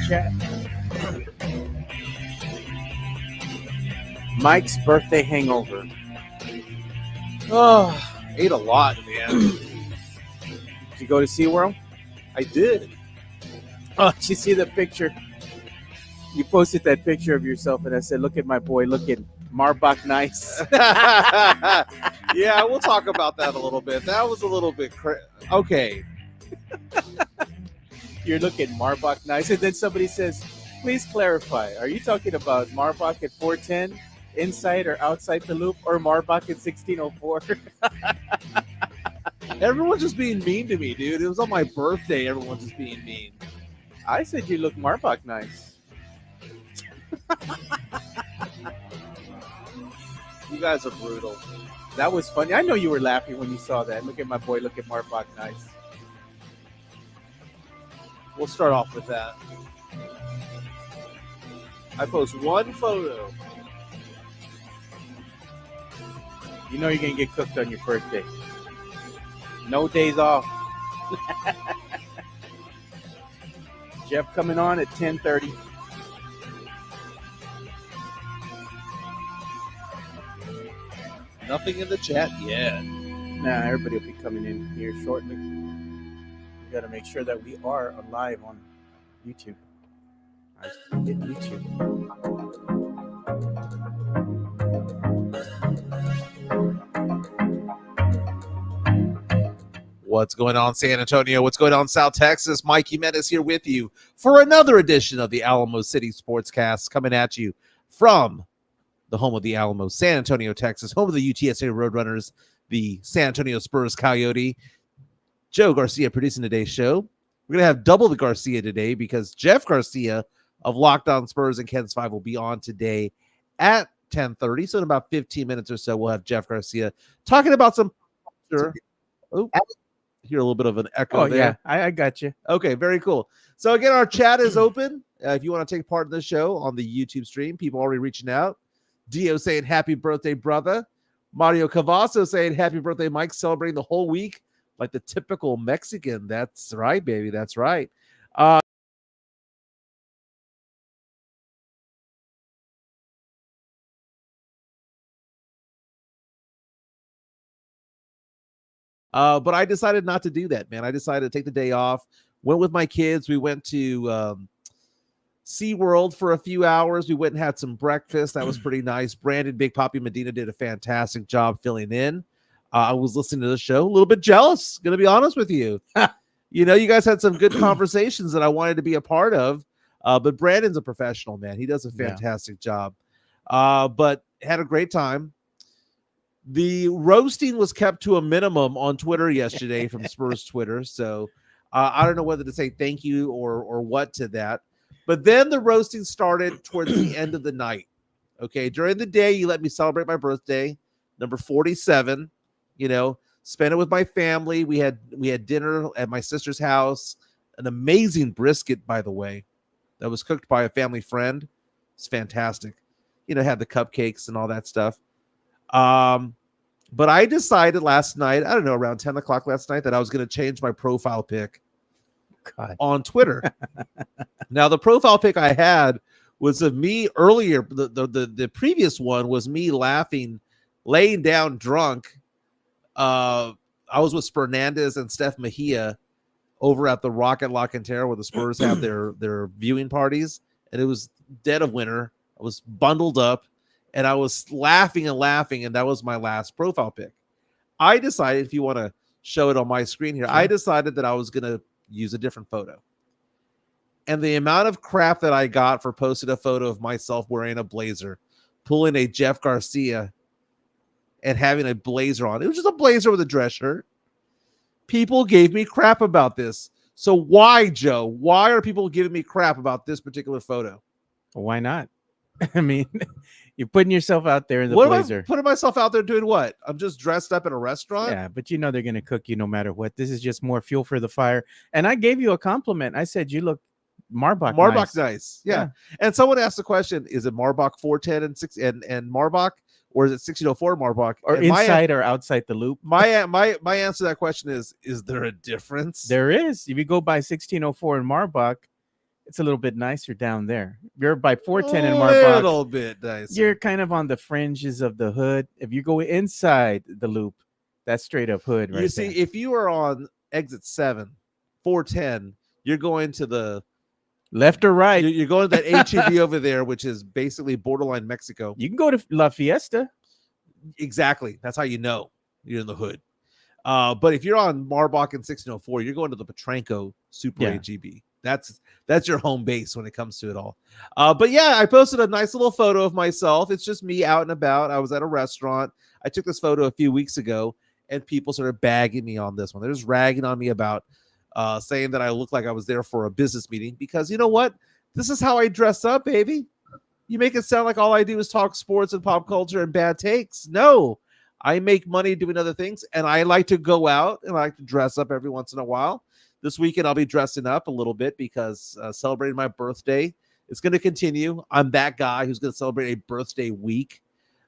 chat. Mike's birthday hangover. Oh, ate a lot, man. Did you go to SeaWorld? I did. Oh, did you see the picture? You posted that picture of yourself, and I said, "Look at my boy, looking Marbach nice." Yeah, we'll talk about that a little bit. That was a little bit okay. You're looking Marbach nice, and then somebody says, "Please clarify. Are you talking about Marbach at 410, inside or outside the loop, or Marbach at 1604?" Everyone's just being mean to me, dude. It was on my birthday. Everyone's just being mean. I said you look Marbach nice. You guys are brutal. That was funny. I know you were laughing when you saw that. Look at my boy, look at Marbach nice. We'll start off with that. I post one photo. You know you're going to get cooked on your birthday. No days off. Jeff coming on at 10:30. Nothing in the chat yet. Nah, everybody will be coming in here shortly. We got to make sure that we are live on YouTube. I hit YouTube. What's going on, San Antonio? What's going on, South Texas? Mike Jimenez here with you for another edition of the Alamo City Sportscast, coming at you from the home of the Alamo, San Antonio, Texas, home of the UTSA Roadrunners, the San Antonio Spurs Coyote. Joe Garcia producing today's show. We're going to have double the Garcia today because Jeff Garcia of Locked On Spurs and Ken's 5 will be on today at 10:30. So in about 15 minutes or so, we'll have Jeff Garcia talking about some... Oh, hear a little bit of an echo there. Yeah, I got you. Okay, very cool. So again, our chat is open. If you want to take part in the show on the YouTube stream, people already reaching out. Dio saying happy birthday, brother. Mario Cavasso saying happy birthday, Mike, celebrating the whole week like the typical Mexican. That's right, baby. That's right. But I decided not to do that, man. I decided to take the day off. Went with my kids. We went to SeaWorld for a few hours. We went and had some breakfast. That was pretty nice. Brandon, Big Papi Medina did a fantastic job filling in. I was listening to the show, a little bit jealous, going to be honest with you. You know, you guys had some good conversations that I wanted to be a part of. But Brandon's a professional, man. He does a fantastic job. But had a great time. The roasting was kept to a minimum on Twitter yesterday from Spurs Twitter. So I don't know whether to say thank you or what to that. But then the roasting started towards the end of the night. Okay, during the day, you let me celebrate my birthday, number 47. You know, spent it with my family. We had dinner at my sister's house. An amazing brisket, by the way, that was cooked by a family friend. It's fantastic. You know, had the cupcakes and all that stuff. But I decided last night, I don't know, around 10 o'clock last night, that I was going to change my profile pic on Twitter. Now, the profile pic I had was of me earlier. The previous one was me laughing, laying down drunk. I was with Fernandez and Steph Mejia over at the Rocket La Cantera where the Spurs have their viewing parties. And it was dead of winter. I was bundled up. And I was laughing and laughing, and that was my last profile pic. I decided, if you want to show it on my screen here, I decided that I was going to use a different photo. And the amount of crap that I got for posting a photo of myself wearing a blazer, pulling a Jeff Garcia, and having a blazer on. It was just a blazer with a dress shirt. People gave me crap about this. So why, Joe? Why are people giving me crap about this particular photo? Why not? I mean, you're putting yourself out there in the blazer. Am I putting myself out there doing what? I'm just dressed up in a restaurant? Yeah, but you know they're going to cook you no matter what. This is just more fuel for the fire. And I gave you a compliment. I said, you look Marbach nice. Yeah. And someone asked the question, is it Marbach 410 and Marbach, or is it 1604 Marbach? Or and inside or outside the loop? My answer to that question is there a difference? There is. If you go by 1604 in Marbach, it's a little bit nicer down there. You're by 410 in A Marbach. little bit nicer. You're kind of on the fringes of the hood. If you go inside the loop, that's straight up hood right You see, there. if you are on exit 7, 410, you're going to the Left or right, you're going to that HEB over there, which is basically borderline Mexico. you can go to La Fiesta. Exactly. That's how you know you're in the hood. But if you're on Marbach and 1604, you're going to the Petranco Super Yeah. HEB. That's your home base when it comes to it all. But yeah, I posted a nice little photo of myself. It's just me out and about. I was at a restaurant. I took this photo a few weeks ago, and people started bagging me on this one. They're just ragging on me about saying that I look like I was there for a business meeting, because you know what? This is how I dress up, baby. You make it sound like all I do is talk sports and pop culture and bad takes. No, I make money doing other things, and I like to go out and I like to dress up every once in a while. This weekend, I'll be dressing up a little bit because celebrating my birthday is going to continue. I'm that guy who's going to celebrate a birthday week.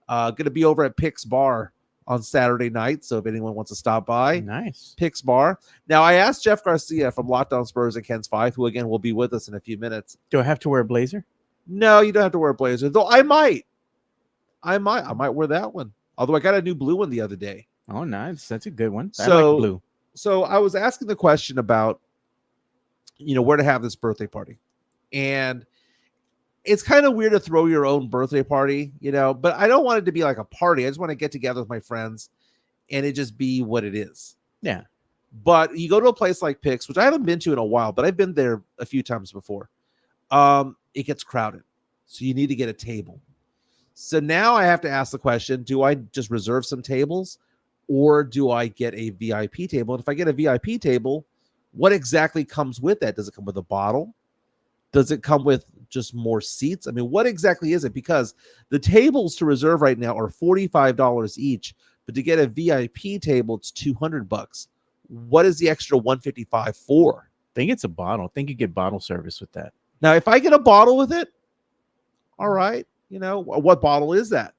Going to be over at Pick's Bar on Saturday night, so if anyone wants to stop by, Nice. Pick's Bar. Now, I asked Jeff Garcia from Locked On Spurs and Ken's 5, who again will be with us in a few minutes. Do I have to wear a blazer? No, you don't have to wear a blazer, though. I might wear that one. Although I got a new blue one the other day. Oh, nice. That's a good one. I So- like blue. So I was asking the question about, where to have this birthday party. And it's kind of weird to throw your own birthday party, but I don't want it to be like a party. I just want to get together with my friends and it just be what it is. Yeah. But you go to a place like Pick's, which I haven't been to in a while, but I've been there a few times before. It gets crowded. So you need to get a table. So now I have to ask the question, do I just reserve some tables or do I get a VIP table? And if I get a VIP table, what exactly comes with that? Does it come with a bottle? Does it come with just more seats? I mean, what exactly is it? Because the tables to reserve right now are $45 each, but to get a VIP table, it's $200. What is the extra $155 for? I think it's a bottle. I think you get bottle service with that. Now, if I get a bottle with it, all right, what bottle is that?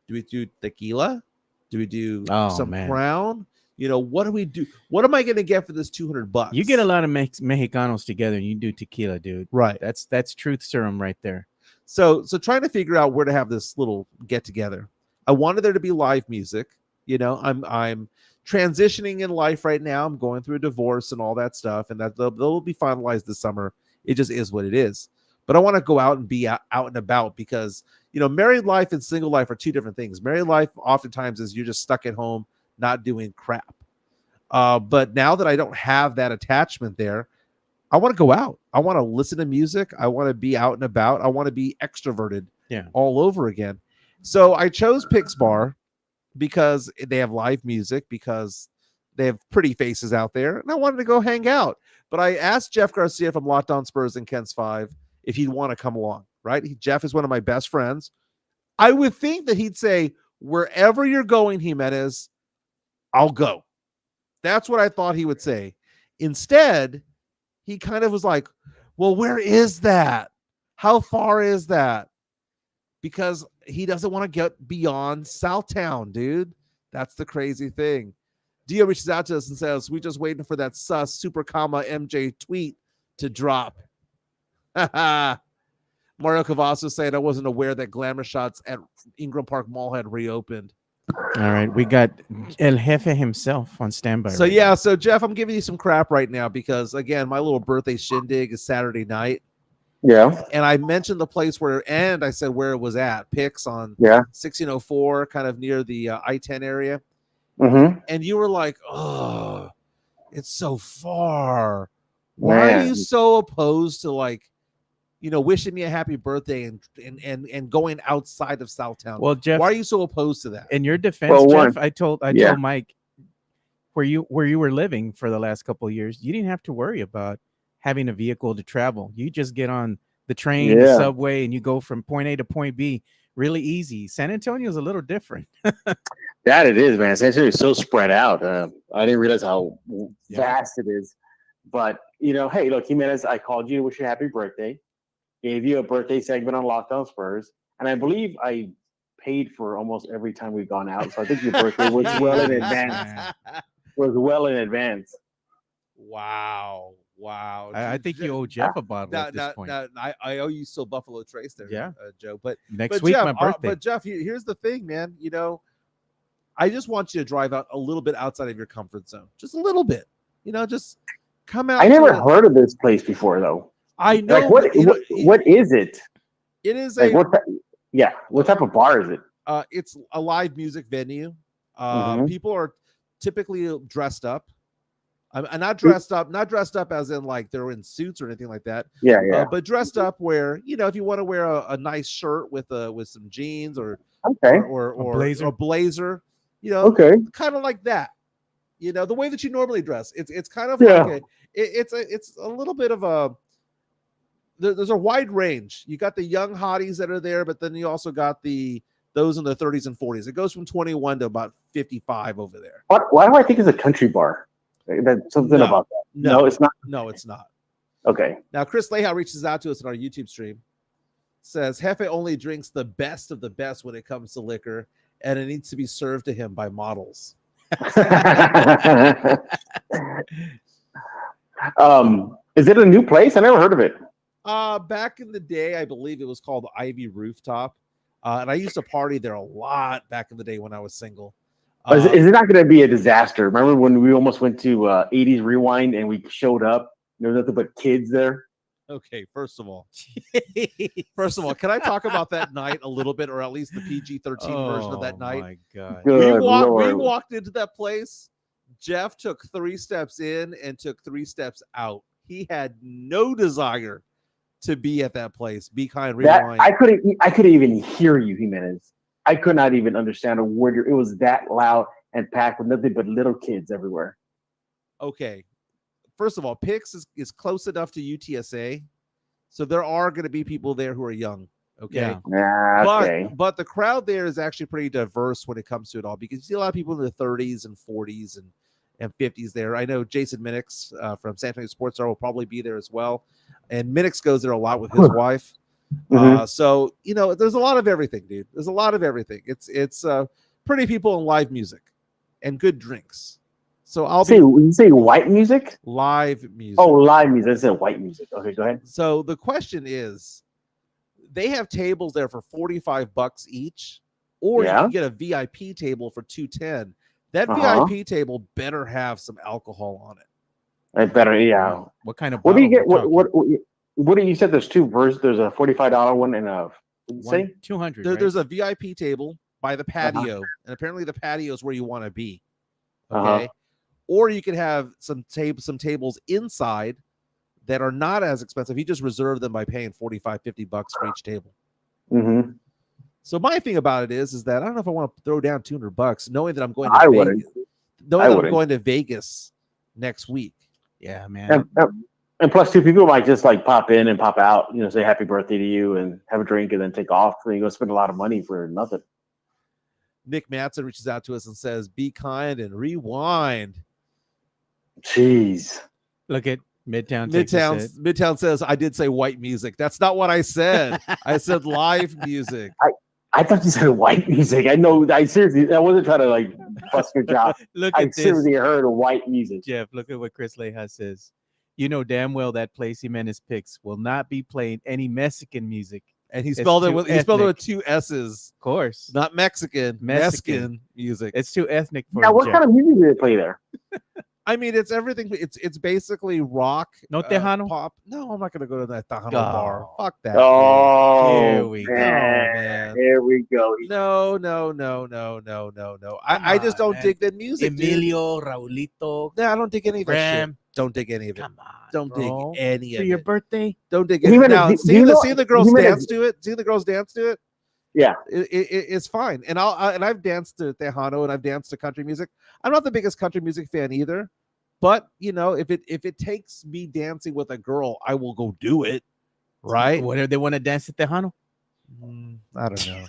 Do we do tequila? Do we do some Crown? What do we do? What am I going to get for this $200? You get a lot of Mexicanos together and you do tequila, dude. Right. That's truth serum right there. So trying to figure out where to have this little get together. I wanted there to be live music. I'm transitioning in life right now. I'm going through a divorce and all that stuff, and that they'll be finalized this summer. It just is what it is. But I want to go out and be out and about because, married life and single life are two different things. Married life oftentimes is you're just stuck at home, not doing crap. But now that I don't have that attachment there, I want to go out. I want to listen to music. I want to be out and about. I want to be extroverted all over again. So I chose Pick's Bar because they have live music, because they have pretty faces out there, and I wanted to go hang out. But I asked Jeff Garcia from Locked On Spurs and Ken's 5 if he'd want to come along, right? Jeff is one of my best friends. I would think that he'd say, wherever you're going, Jimenez, I'll go. That's what I thought he would say. Instead, he kind of was like, well, where is that? How far is that? Because he doesn't want to get beyond Southtown, dude. That's the crazy thing. Dio reaches out to us and says, we're just waiting for that sus super comma MJ tweet to drop. Mario Cavasso said, I wasn't aware that Glamour Shots at Ingram Park Mall had reopened. All right. We got El Jefe himself on standby. So, right yeah. now. So, Jeff, I'm giving you some crap right now because, again, my little birthday shindig is Saturday night. Yeah. And I mentioned the place I said where it was at. Pick's on 1604, kind of near the I-10 area. Mm-hmm. And you were like, oh, it's so far. Why are you so opposed to wishing me a happy birthday and going outside of Southtown? Well, Jeff, why are you so opposed to that? In your defense, Jeff, I told Mike where you were living for the last couple of years, you didn't have to worry about having a vehicle to travel. You just get on the train, the subway, and you go from point A to point B really easy. San Antonio is a little different. That it is, man. San Antonio is so spread out. I didn't realize how vast it is. But, hey, look, Jimenez, I called you to wish you a happy birthday. Gave you a birthday segment on Locked On Spurs. And I believe I paid for almost every time we've gone out. So I think your birthday was well in advance. Wow. Wow. I think you owe Jeff a bottle at this point. I owe you still Buffalo Trace there, Yeah. Joe. But next week, Jeff, my birthday. But Jeff, here's the thing, man. I just want you to drive out a little bit outside of your comfort zone, just a little bit. Just come out. I never heard of this place before, though. I know. Like, what is it? It is like what type of bar is it? It's a live music venue. People are typically dressed up. I'm not dressed up as in like they're in suits or anything like that. Yeah. But dressed up where, if you want to wear a nice shirt with some jeans or a blazer, kind of like that. The way that you normally dress. It's kind of like it's a little bit of a there's a wide range. You got the young hotties that are there, but then you also got those in the 30s and 40s. It goes from 21 to about 55 over there. Why do I think it's a country bar? That's something about that. No, it's not. No, it's not. Okay. Now, Chris Lehow reaches out to us on our YouTube stream. Says Jefe only drinks the best of the best when it comes to liquor, and it needs to be served to him by models. Is it a new place? I never heard of it. Back in the day, I believe it was called Ivy Rooftop. And I used to party there a lot back in the day when I was single. Is it not going to be a disaster? Remember when we almost went to 80s Rewind and we showed up? There was nothing but kids there. Okay, first of all, can I talk about that night a little bit, or at least the PG-13 version of that night? Oh my God! We walked into that place. Jeff took 3 steps in and took 3 steps out. He had no desire to be at that place. Be Kind, Rewind. I couldn't even hear you, Jimenez. I could not even understand a word. It was that loud and packed with nothing but little kids everywhere. Okay. First of all, Pix is close enough to UTSA, so there are going to be people there who are young. Okay. Yeah. Okay. But the crowd there is actually pretty diverse when it comes to it all, because you see a lot of people in the 30s and 40s and 50s there. I know Jason Minix from San Antonio Sportscast will probably be there as well. And Minix goes there a lot with his wife. So, there's a lot of everything, dude. There's a lot of everything. It's pretty people and live music and good drinks. So you say white music? Live music. Oh, live music. I said white music. Okay, go ahead. So the question is, they have tables there for $45 each, or you can get a VIP table for $210. That VIP table better have some alcohol on it. It better, yeah. What kind of? What do you get? What do you said? There's 2 versions. There's a $45 one and a $200. There's a VIP table by the patio, and apparently the patio is where you want to be. Okay. Or you could have some tables inside that are not as expensive. You just reserve them by paying $45-$50 for each table. So my thing about it is that I don't know if I want to throw down $200 knowing that I'm going to Vegas. I'm going to Vegas next week. Yeah, man. And plus, 2 people might just like pop in and pop out, say happy birthday to you and have a drink and then take off. So you go spend a lot of money for nothing. Nick Matson reaches out to us and says, "Be kind and rewind." Jeez. Look at Midtown. Midtown says, "I did say white music." That's not what I said. I said live music. I thought you said white music. I know. I wasn't trying to like bust your job. I seriously heard white music. Jeff, look at what Chris Leha says. You know damn well that place Jimenez picks will not be playing any Mexican music. And he spelled it with 2 S's. Of course. Not Mexican music. It's too ethnic for what kind of music do they play there? I mean, it's everything. It's basically rock. No Tejano? Pop. No, I'm not going to go to that Tejano bar. Fuck that. Oh, here we go, man. Here we go. No. I just don't dig that music. Emilio, Raulito. No, I don't dig any of that shit. Don't dig any of it. Come on, don't dig any of it. For your birthday? Don't dig any of it. Now, see the girls dance to it? See the girls dance to it? Yeah, it's fine. And I've danced to Tejano and I've danced to country music. I'm not the biggest country music fan either, but if it takes me dancing with a girl, I will go do it. Right? What do they want to dance to Tejano? I don't know.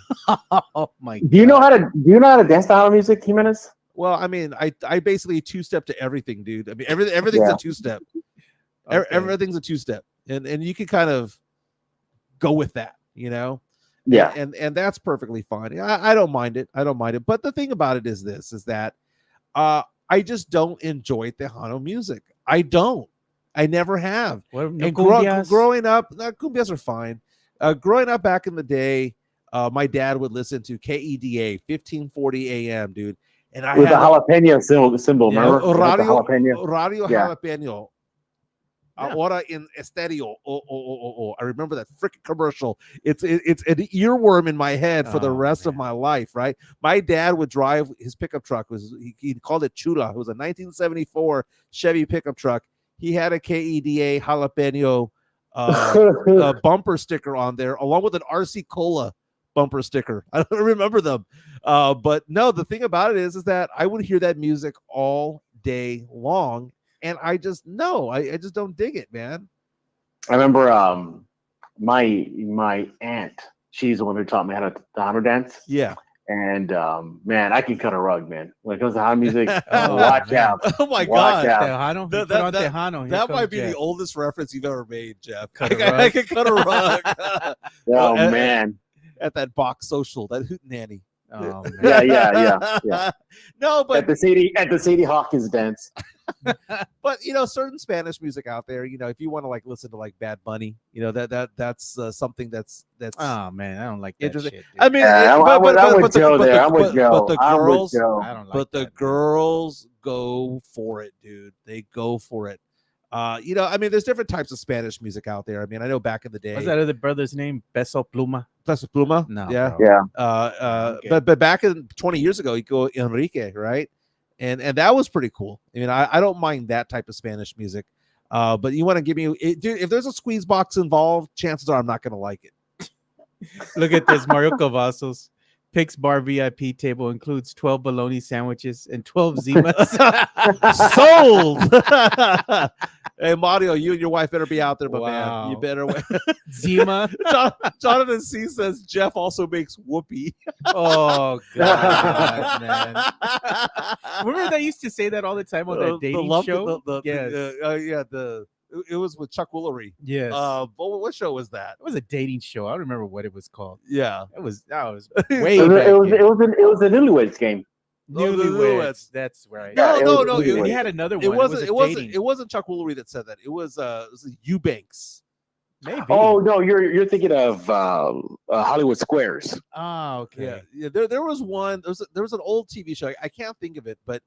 Oh my God. Do you know how to dance Tejano music, Jimenez? Well, I mean, I basically 2-step to everything, dude. I mean, everything's a 2-step. Okay. Everything's a 2-step, and you can kind of go with that, Yeah, and that's perfectly fine. I don't mind it. But the thing about it is that I just don't enjoy Tejano music. I don't. I never have. No And cumbias? growing up, cumbias are fine. Growing up back in the day, my dad would listen to KEDA 1540 AM, dude. And I with had the jalapeno symbol, remember? Radio Yeah. Jalapeno. Ahora in Estéreo. I remember that freaking commercial. It's an earworm in my head for the rest of my life, right? My dad would drive his pickup truck. He called it Chula. It was a 1974 Chevy pickup truck. He had a KEDA jalapeno bumper sticker on there, along with an RC Cola bumper sticker. I don't remember them. But no, the thing about it is that I would hear that music all day long. And I just I just don't dig it, man. I remember my aunt, she's the one who taught me how to Tejano dance. Yeah. And man, I can cut a rug, man. When it comes to Tejano music, watch out. Oh my God. Tejano? Tejano. That might be the oldest reference you've ever made, Jeff. I can cut a rug. Oh man. At that box social, that hootenanny. Oh, man. Yeah. No, but at the Sadie Hawkins dance. But certain Spanish music out there, if you want to like listen to like Bad Bunny, that's something that's oh man, I don't like that shit, dude. I mean, I'm with Joe there. I'm with Joe. But the girls, I don't like the girls go for it, dude. They go for it. I mean, there's different types of Spanish music out there. I mean, I know back in the day. What's that other brother's name? Beso Pluma. Beso Pluma? No. Yeah. Bro. Yeah. Okay. But back in 20 years ago, you go Enrique, right? And that was pretty cool. I mean, I don't mind that type of Spanish music. But you want to give me, dude, if there's a squeeze box involved, chances are I'm not going to like it. Look at this, Mario Cavazos. Pix Bar VIP table includes 12 bologna sandwiches and 12 Zimas. Sold. Hey, Mario, you and your wife better be out there, but man, you better. Zima. Jonathan C says Jeff also makes whoopee. Oh God, man! Remember they used to say that all the time on that dating show? It was with Chuck Woolery. Yes. But what show was that? It was a dating show. I don't remember what it was called. Yeah. That was way it back. It was a Newlyweds game. Newlyweds. That's right. No. He had another one. It wasn't Chuck Woolery that said that. It was Eubanks. Maybe. Oh no, you're thinking of Hollywood Squares. Oh, okay. Yeah. There was one. There was an old TV show. I can't think of it, but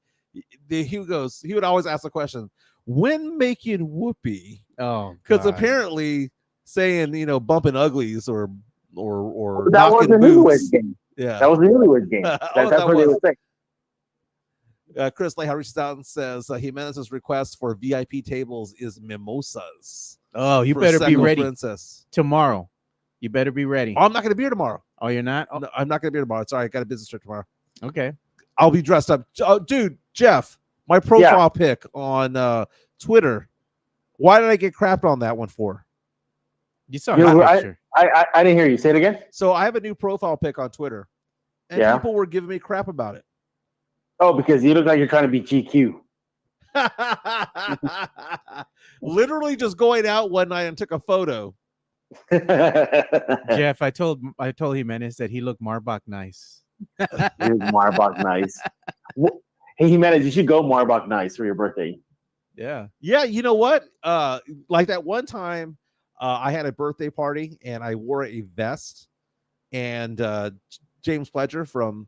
he would always ask the question, when making whoopee? Oh, because apparently saying bumping uglies or that was a Newlyweds game. Yeah, that was a Newlyweds game. That's what they were saying. Chris Leha reaches out and says Jimenez's request for VIP tables is mimosas. Oh, you better be ready, princess. Tomorrow. You better be ready. Oh, I'm not going to be here tomorrow. Oh, you're not? Oh. No, I'm not going to be here tomorrow. Sorry, I got a business trip tomorrow. Okay. I'll be dressed up. Dude, Jeff, my profile pic on Twitter. Why did I get crapped on that one for? You saw my picture. I didn't hear you. Say it again. So I have a new profile pic on Twitter, and people were giving me crap about it. Oh, because you look like you're trying to be GQ. Literally just going out one night and took a photo. Jeff, I told Jimenez that he looked Marbach nice. Marbach nice. Hey, Jimenez, you should go Marbach nice for your birthday. Yeah. You know what? Like that one time, I had a birthday party and I wore a vest, and James Pledger from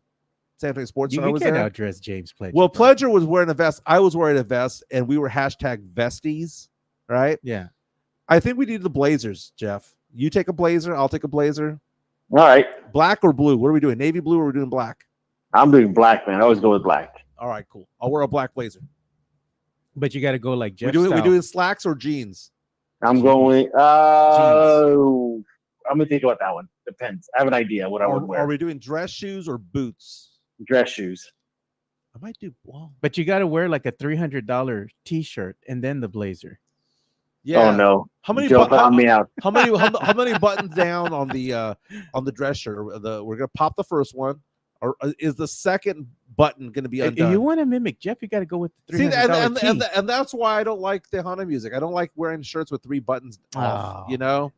San Antonio Sports. You can't outdress James Pledger. Well, Pledger was wearing a vest. I was wearing a vest, and we were #vesties, right? Yeah. I think we need the blazers, Jeff. You take a blazer. I'll take a blazer. All right. Black or blue? What are we doing? Navy blue or are we doing black? I'm doing black, man. I always go with black. All right, cool. I'll wear a black blazer. But you got to go like Jeff. We doing slacks or jeans? I'm going. I'm gonna think about that one. Depends. I have an idea what I would wear. Are we doing dress shoes or boots? Dress shoes. I might do. Well, but you got to wear like a $300 T-shirt and then the blazer. Yeah. Oh no. How many? Me out. How many buttons down on the dress shirt? We're gonna pop the first one, or is the second button gonna be undone? If you want to mimic Jeff, you got to go with the $300 and that's why I don't like Tejano music. I don't like wearing shirts with 3 buttons off. You know.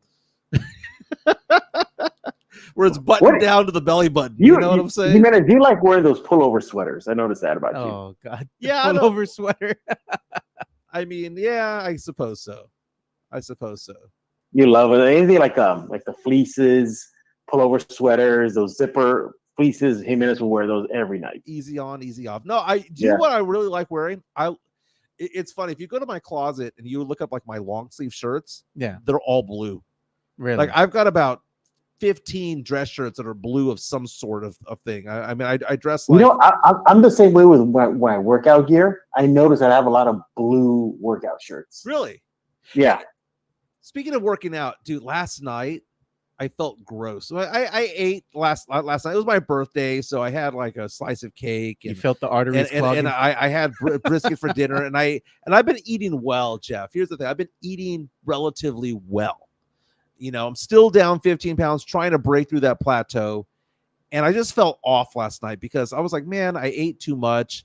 Where it's buttoned down to the belly button. You know what I'm saying? Do you like wearing those pullover sweaters? I noticed that about you. Oh God. Yeah. Pullover sweater. I mean, yeah, I suppose so. You love it. Anything like the fleeces, pullover sweaters, those zipper fleeces. Jimenez will wear those every night. Easy on, easy off. No, you know what I really like wearing? It's funny if you go to my closet and you look up like my long sleeve shirts. Yeah, they're all blue. Really? Like I've got about 15 dress shirts that are blue of some sort of thing. I mean, I dress like. I'm the same way with when I work out gear. I notice that I have a lot of blue workout shirts. Really? Yeah. Speaking of working out, dude, last night I felt gross. So I ate last night. It was my birthday, so I had like a slice of cake. And, you felt the arteries clogging? And I had brisket for dinner, and I've been eating well, Jeff. Here's the thing: I've been eating relatively well. You know, I'm still down 15 pounds, trying to break through that plateau, and I just felt off last night because I was like, man, I ate too much,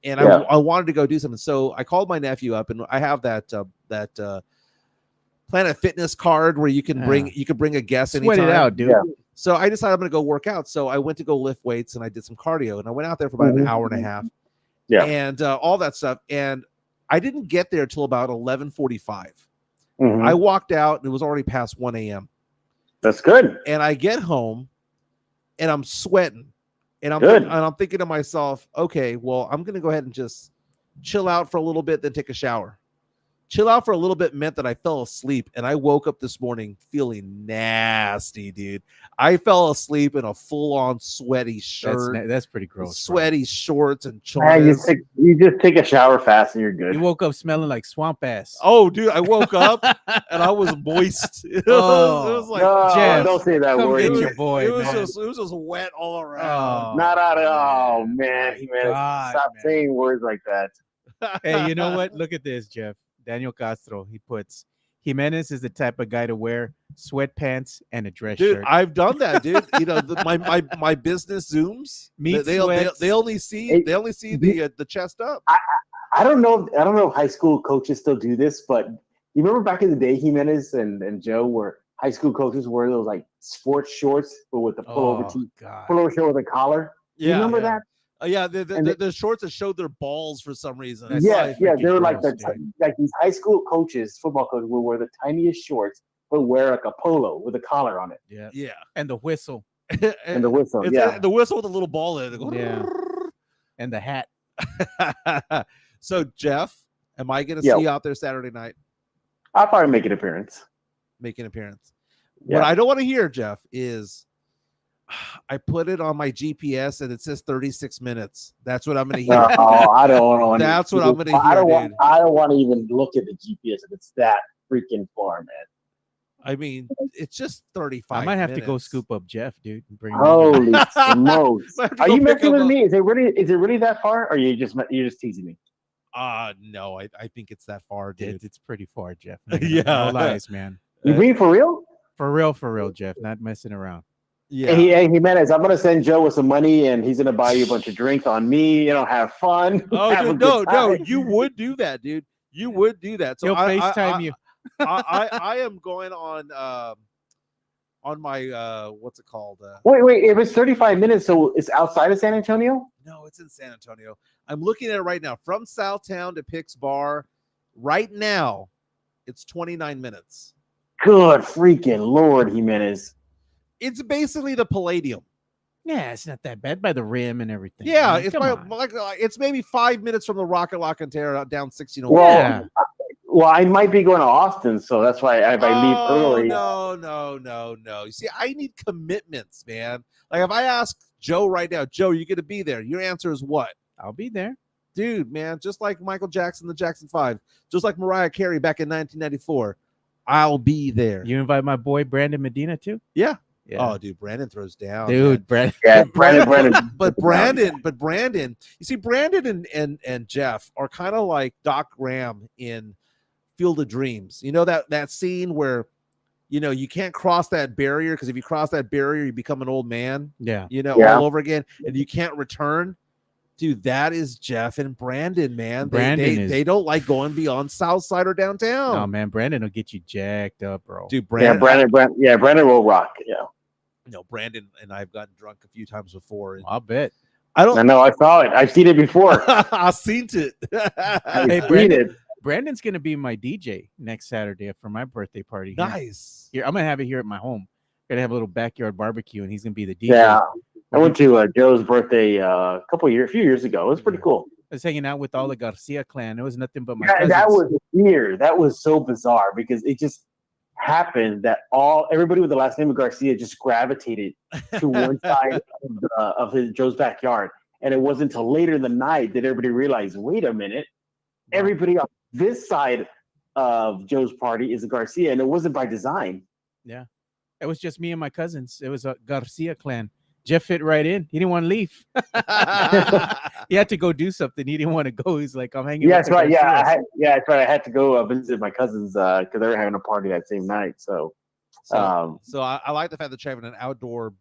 and I wanted to go do something. So I called my nephew up, and I have that Planet Fitness card where you can bring a guest anytime. Sweat it out, dude. Yeah. So I decided I'm going to go work out. So I went to go lift weights and I did some cardio, and I went out there for about an hour and a half. Yeah. And all that stuff. And I didn't get there till about 11:45. Mm-hmm. I walked out and it was already past 1 a.m. That's good. And I get home and I'm sweating. And I'm thinking to myself, okay, well, I'm going to go ahead and just chill out for a little bit, then take a shower. Chill out for a little bit meant that I fell asleep, and I woke up this morning feeling nasty, dude. I fell asleep in a full-on sweaty shirt. That's pretty gross. Sweaty shorts and shorts. You just take a shower fast and you're good. You woke up smelling like swamp ass. Oh, dude, I woke up and I was moist. It was like, Jeff, don't say that word. Get your boy, it was just wet all around. Not out of man. Stop man. saying words like that. Hey, you know what? Look at this, Jeff. Daniel Castro, he puts, Jimenez is the type of guy to wear sweatpants and a dress shirt. I've done that, dude. You know, my business Zooms. They only see the chest up. I don't know if high school coaches still do this, but you remember back in the day, Jimenez and Joe were high school coaches wore those like sports shorts, but with the pullover shirt with a collar. Yeah, you remember that? The shorts that showed their balls for some reason. They were like like these high school coaches, football coaches, would wear the tiniest shorts, but wear like a polo with a collar on it. Yeah, and the whistle, and the whistle, the whistle with a little ball in it. And the hat. So Jeff, am I going to see you out there Saturday night? I'll probably make an appearance. What I don't want to hear, Jeff, is I put it on my GPS and it says 36 minutes. That's what I'm going to hear. I don't want to. That's what I'm going to hear. I don't want to even look at the GPS if it's that freaking far, man. I mean, it's just 35. I might have to go scoop up Jeff, dude. And bring Holy smokes! Are you messing with me? Is it really that far? Or you're just teasing me? No, I think it's that far, dude. It's pretty far, Jeff. No lies, man. You mean for real? For real, Jeff. Not messing around. Yeah. Hey, Jimenez, I'm gonna send Joe with some money, and he's gonna buy you a bunch of drinks on me. You know, have fun. Oh, dude, no, you would do that, dude. You would do that. So he'll FaceTime you. I am going on my what's it called? Wait. If it's 35 minutes, so it's outside of San Antonio? No, it's in San Antonio. I'm looking at it right now. From Southtown to Pick's Bar, right now, it's 29 minutes. Good freaking Lord, Jimenez. It's basically the Palladium. Yeah, it's not that bad by the rim and everything. Yeah, it's maybe 5 minutes from the Rocket La Cantera down 16. Well, I might be going to Austin, so that's why if I leave early. No. You see, I need commitments, man. Like if I ask Joe right now, Joe, are you going to be there? Your answer is what? I'll be there. Dude, man, just like Michael Jackson, the Jackson 5, just like Mariah Carey back in 1994, I'll be there. You invite my boy Brandon Medina too? Yeah. Oh, dude, Brandon throws down. Dude, Brandon. Yeah, Brandon. But Brandon, you see, Brandon and Jeff are kind of like Doc Graham in Field of Dreams. You know that scene where, you know, you can't cross that barrier because if you cross that barrier, you become an old man. Yeah. You know, all over again, and you can't return. Dude, that is Jeff and Brandon, man. They don't like going beyond Southside or downtown. Oh man, Brandon will get you jacked up, bro. Dude, Brandon will rock. Yeah. No, Brandon and I've gotten drunk a few times before. I'll bet. I know. I saw it. I've seen it before. I've seen it. Hey, Brandon. Brandon's gonna be my DJ next Saturday for my birthday party. Nice. Here, I'm gonna have it here at my home. Gonna have a little backyard barbecue, and he's gonna be the DJ. Yeah, I went to Joe's birthday a few years ago. It was pretty cool. I was hanging out with all the Garcia clan. It was nothing but my Yeah, cousins. that was weird. That was so bizarre because it just happened that everybody with the last name of Garcia just gravitated to one side of Joe's backyard, and it wasn't until later in the night that everybody realized, wait a minute, everybody on this side of Joe's party is a Garcia, and it wasn't by design. Yeah, it was just me and my cousins. It was a Garcia clan. Jeff fit right in. He didn't want to leave. He had to go do something. He didn't want to go. He's like, I'm hanging. Yeah, that's right. Yeah, that's right. I had to go visit my cousins because they were having a party that same night. So I like the fact that you're having an outdoor,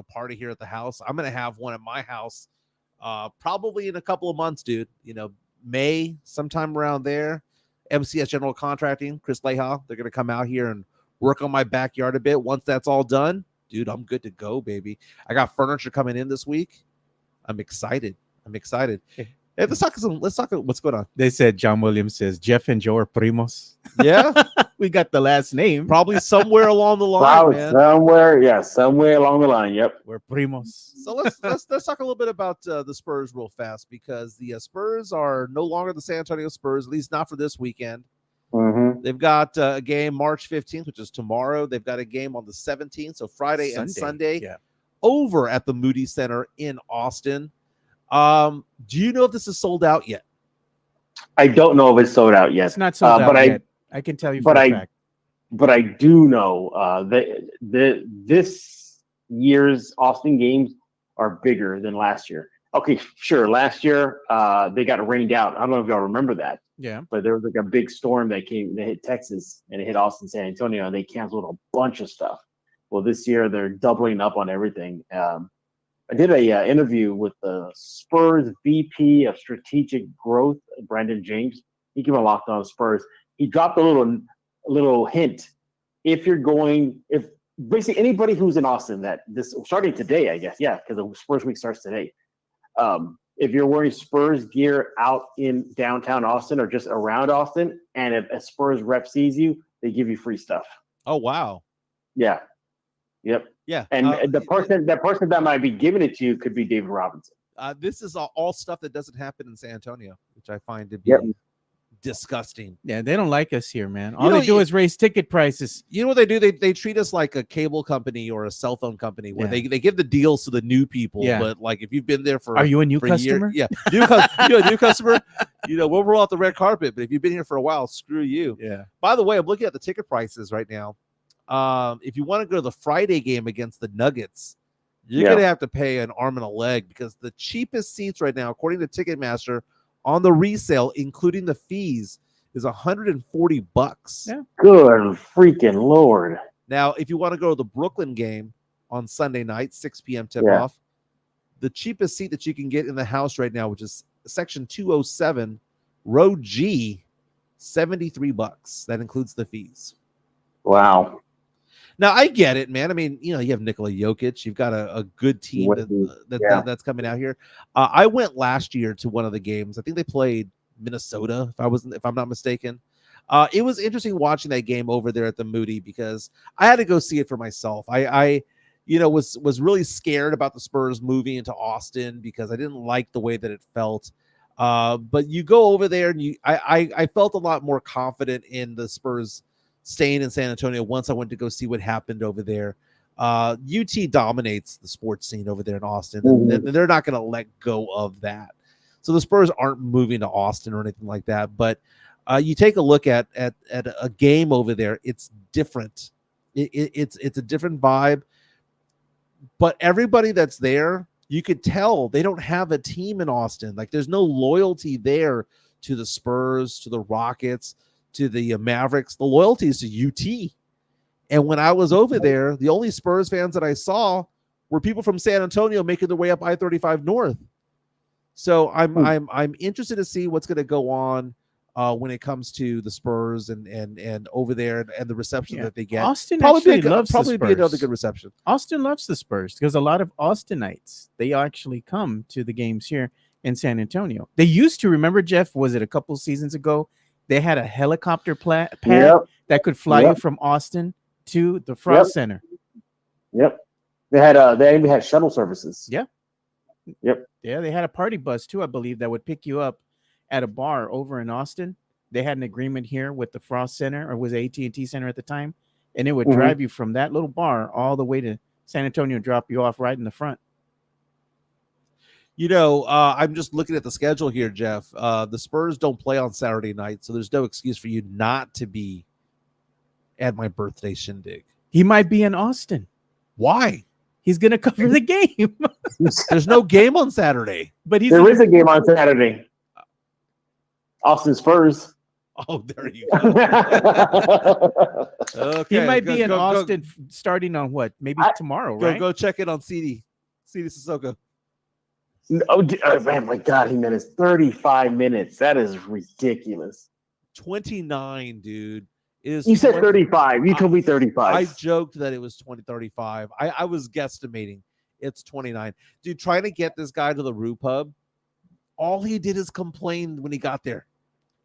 party here at the house. I'm gonna have one at my house, probably in a couple of months, dude. May, sometime around there. MCS General Contracting, Chris Leha, they're gonna come out here and work on my backyard a bit. Once that's all done, dude, I'm good to go, baby. I got furniture coming in this week. I'm excited. Hey, let's talk what's going on. They said John Williams says Jeff and Joe are primos. Yeah, we got the last name. Probably somewhere along the line, man. Somewhere along the line. Yep, we're primos. So let's talk a little bit about the Spurs real fast because the Spurs are no longer the San Antonio Spurs, at least not for this weekend. Mm-hmm. They've got a game March 15th, which is tomorrow. They've got a game on the 17th, so Friday and Sunday, over at the Moody Center in Austin. Do you know if this is sold out yet? I don't know if it's sold out yet. It's not sold out yet. I can tell you for a fact. But I do know that this year's Austin games are bigger than last year. Okay, sure. Last year they got rained out. I don't know if y'all remember that. Yeah. But there was like a big storm that hit Texas and it hit Austin, San Antonio, and they canceled a bunch of stuff. Well, this year they're doubling up on everything. I did a interview with the Spurs VP of Strategic Growth, Brandon James. He came on Locked On Spurs. He dropped a little hint. If basically anybody who's in Austin starting today, I guess, because the Spurs week starts today. If you're wearing Spurs gear out in downtown Austin or just around Austin, and if a Spurs rep sees you, they give you free stuff. Oh, wow. Yeah. Yep. Yeah. And the person that might be giving it to you could be David Robinson. This is all stuff that doesn't happen in San Antonio, which I find to be disgusting. Yeah, they don't like us here, man. All they do is raise ticket prices. You know what they do? They treat us like a cable company or a cell phone company where they give the deals to the new people. Yeah. But like if you've been there for you a new customer? You're a new customer. We'll roll out the red carpet, but if you've been here for a while, screw you. Yeah. By the way, I'm looking at the ticket prices right now. If you want to go to the Friday game against the Nuggets, you're gonna have to pay an arm and a leg because the cheapest seats right now, according to Ticketmaster, on the resale, including the fees, is $140. Yeah. Good freaking Lord. Now, if you want to go to the Brooklyn game on Sunday night, 6 p.m. tip-off, the cheapest seat that you can get in the house right now, which is section 207, row G, $73. That includes the fees. Wow. Now, I get it, man. I mean, you have Nikola Jokic. You've got a good team that's coming out here. I went last year to one of the games. I think they played Minnesota, if I'm not mistaken. It was interesting watching that game over there at the Moody because I had to go see it for myself. I was really scared about the Spurs moving into Austin because I didn't like the way that it felt. But you go over there and I felt a lot more confident in the Spurs staying in San Antonio once I went to go see what happened over there. UT dominates the sports scene over there in Austin, and they're not going to let go of that. So the Spurs aren't moving to Austin or anything like that. But you take a look at a game over there, it's different. It's a different vibe. But everybody that's there, you could tell they don't have a team in Austin. Like there's no loyalty there to the Spurs, to the Rockets, to the Mavericks. The loyalty is to UT. And when I was over there, the only Spurs fans that I saw were people from San Antonio making their way up I-35 North. So I'm interested to see what's going to go on when it comes to the Spurs and over there and the reception that they get. Austin probably loves the Spurs. Be another good reception. Austin loves the Spurs because a lot of Austinites, they actually come to the games here in San Antonio. They used to, remember, Jeff, was it a couple seasons ago? Yep. had a helicopter pad that could fly you from Austin to the Frost Center. Yep. They even had shuttle services. Yeah. Yep. Yeah, they had a party bus too, I believe, that would pick you up at a bar over in Austin. They had an agreement here with the Frost Center, or was AT&T Center at the time, and it would drive you from that little bar all the way to San Antonio and drop you off right in the front. You know, I'm just looking at the schedule here, Jeff. The Spurs don't play on Saturday night, so there's no excuse for you not to be at my birthday shindig. He might be in Austin. Why? He's going to cover the game. There's no game on Saturday. But there is a game on Saturday. Austin Spurs. Oh, there you go. Okay, he might be in Austin starting on what? Maybe tomorrow, right? Go check it on CD Sissoko. Oh, man, my God, Jimenez, 35 minutes. That is ridiculous. 29, dude. You said 35. You told me 35. I joked that it was 35. I was guesstimating. It's 29. Dude, trying to get this guy to the Rue Pub, all he did is complain when he got there.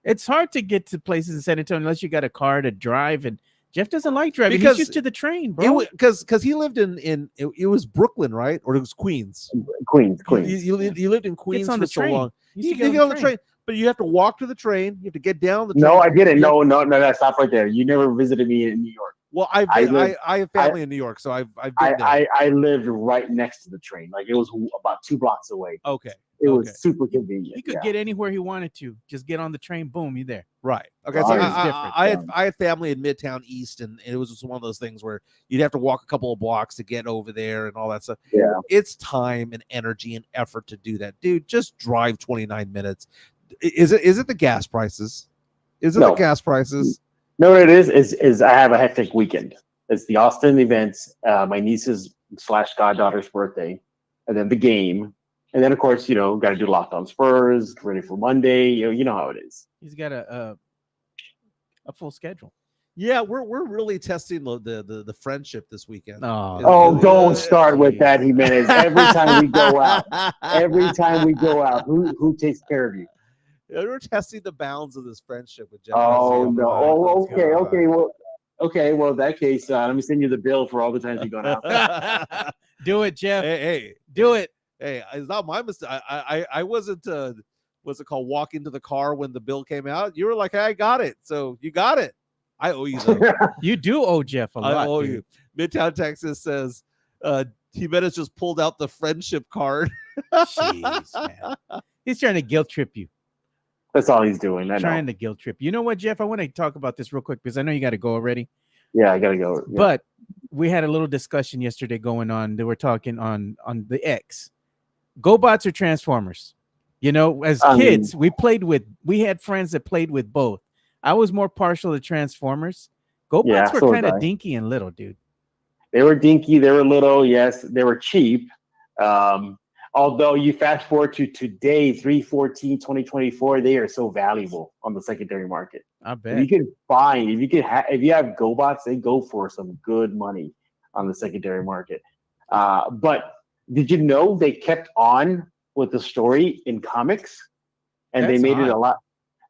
It's hard to get to places in San Antonio unless you got a car to drive, and Jeff doesn't like driving. He's used to the train, bro. Because he lived in it was Brooklyn, right? Or it was Queens. Queens. You lived in Queens for so long. You get on the train, but you have to walk to the train. You have to get down the train. No, I didn't. No, stop right there. You never visited me in New York. Well, I have family in New York, so I've been there. I lived right next to the train. Like, it was about 2 blocks away. Okay. It was super convenient. He could get anywhere he wanted to. Just get on the train, boom, you're there. Right. Okay. So I had family in Midtown East, and it was just one of those things where you'd have to walk a couple of blocks to get over there and all that stuff. Yeah. It's time and energy and effort to do that. Dude, just drive 29 minutes. Is it the gas prices? Is it the gas prices? No, it is I have a hectic weekend. It's the Austin events, my niece's / goddaughter's birthday, and then the game. And then, of course, got to do Locked On Spurs, ready for Monday. You know how it is. He's got a full schedule. Yeah, we're really testing the friendship this weekend. Don't start with that, Jimenez. Every time we go out, who takes care of you? We're testing the bounds of this friendship with Jeff. Oh, no. Oh, okay. Well, in that case, let me send you the bill for all the times you've gone out. Do it, Jeff. Hey, do it. Hey, it's not my mistake. I wasn't, what's it called, walk into the car when the bill came out. You were like, hey, I got it. So you got it. I owe you, though. You do owe Jeff a lot. I owe you. Midtown Texas says, Jimenez just pulled out the friendship card. Jeez, man. He's trying to guilt trip you. That's all he's doing. Trying to guilt trip. You know what, Jeff? I want to talk about this real quick because I know you got to go already. Yeah, I got to go. Yeah. But we had a little discussion yesterday going on. They were talking on the X. GoBots or Transformers? As kids, we had friends that played with both. I was more partial to Transformers. GoBots were kind of dinky and little, dude. They were dinky. They were little. Yes, they were cheap. Although you fast forward to today, 3/14/2024, they are so valuable on the secondary market. I bet. If you have GoBots, they go for some good money on the secondary market. But did you know they kept on with the story in comics, and they made it a lot.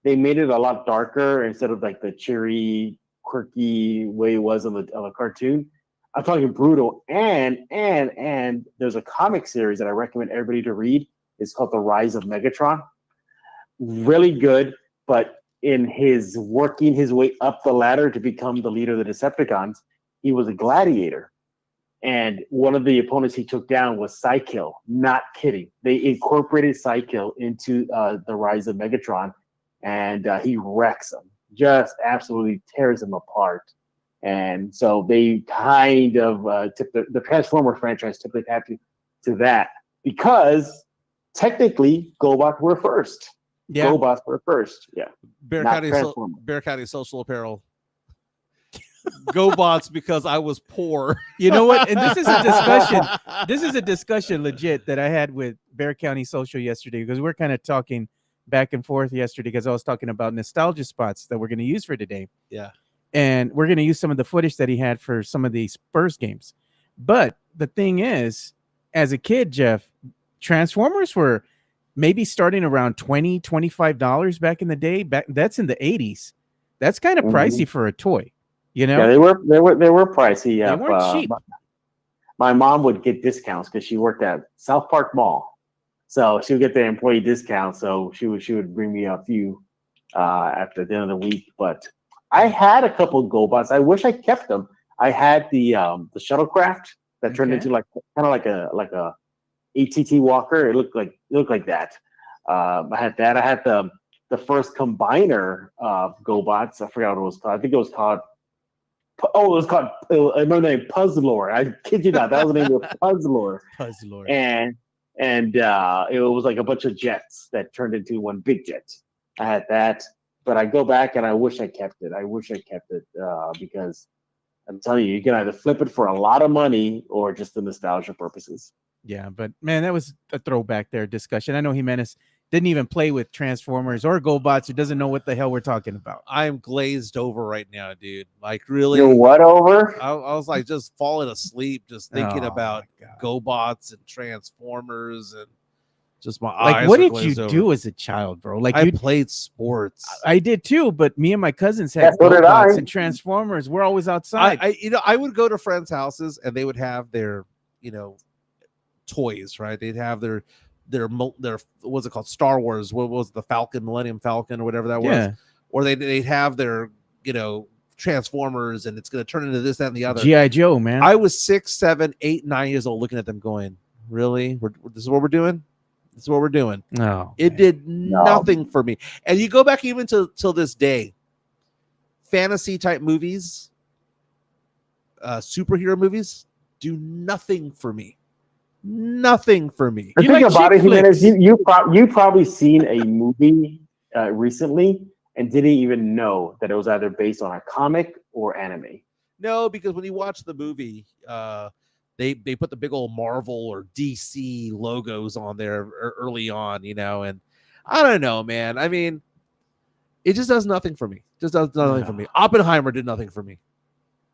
They made it a lot darker instead of like the cheery, quirky way it was on the cartoon. I'm talking brutal, and there's a comic series that I recommend everybody to read. It's called The Rise of Megatron. Really good, but in his working his way up the ladder to become the leader of the Decepticons, he was a gladiator. And one of the opponents he took down was Psykill. Not kidding. They incorporated Psykill into The Rise of Megatron, and he wrecks him. Just absolutely tears him apart. And so they kind of tipped the Transformer franchise tipped the hat to that because technically GoBots were first. Yeah. GoBots were first. Yeah. Bear County Social Apparel. GoBots because I was poor. You know what? And this is a discussion. This is a discussion legit that I had with Bear County Social yesterday because we're kind of talking back and forth yesterday because I was talking about nostalgia spots that we're going to use for today. Yeah. And we're going to use some of the footage that he had for some of the Spurs games. But the thing is, as a kid, Jeff, Transformers were maybe starting around $20-$25 back in the day. That's in the 80s. That's kind of pricey for a toy, you know? Yeah, they were pricey. Yeah, they weren't cheap. My mom would get discounts because she worked at South Park Mall, so she would get the employee discount. So she would bring me a few after the end of the week. But I had a couple GoBots. I wish I kept them. I had the shuttlecraft that turned into like kind of like a ATT walker. It looked like that. I had that. I had the first combiner of GoBots. I forgot what it was called. I think it was called. Oh, it was called. I remember the name Puzzlor. I kid you not. That was the name of Puzzlor. Puzzlor. And it was like a bunch of jets that turned into one big jet. I had that, but I go back and I wish I kept it. Because I'm telling you, you can either flip it for a lot of money or just the nostalgia purposes. Yeah, but man, that was a throwback there discussion. I know Jimenez didn't even play with Transformers or GoBots, who doesn't know what the hell we're talking about. I'm glazed over right now, dude. Like, really? You're what over? I was like just falling asleep, just thinking about GoBots and Transformers, and just my eyes. Like, what did you do as a child, bro? Like, I played sports. I did too, but me and my cousins had GoBots and Transformers. We're always outside. I would go to friends' houses and they would have their, toys, right? They'd have their what's it called, Star Wars, what was the Falcon, Millennium Falcon, or whatever that was, or they'd have their Transformers, and it's going to turn into this, that, and the other. G.I. Joe, man. I was 6, 7, 8, 9 years old looking at them going, really, this is what we're doing? This is what we're doing? No, it did nothing for me. And you go back even till this day, fantasy type movies, superhero movies do nothing for me. Nothing for me. The thing about it, Jimenez, you probably seen a movie recently and didn't even know that it was either based on a comic or anime. No, because when you watch the movie, they put the big old Marvel or DC logos on there early on, and I don't know, man. I mean, it just does nothing for me. Just does nothing for me. Oppenheimer did nothing for me.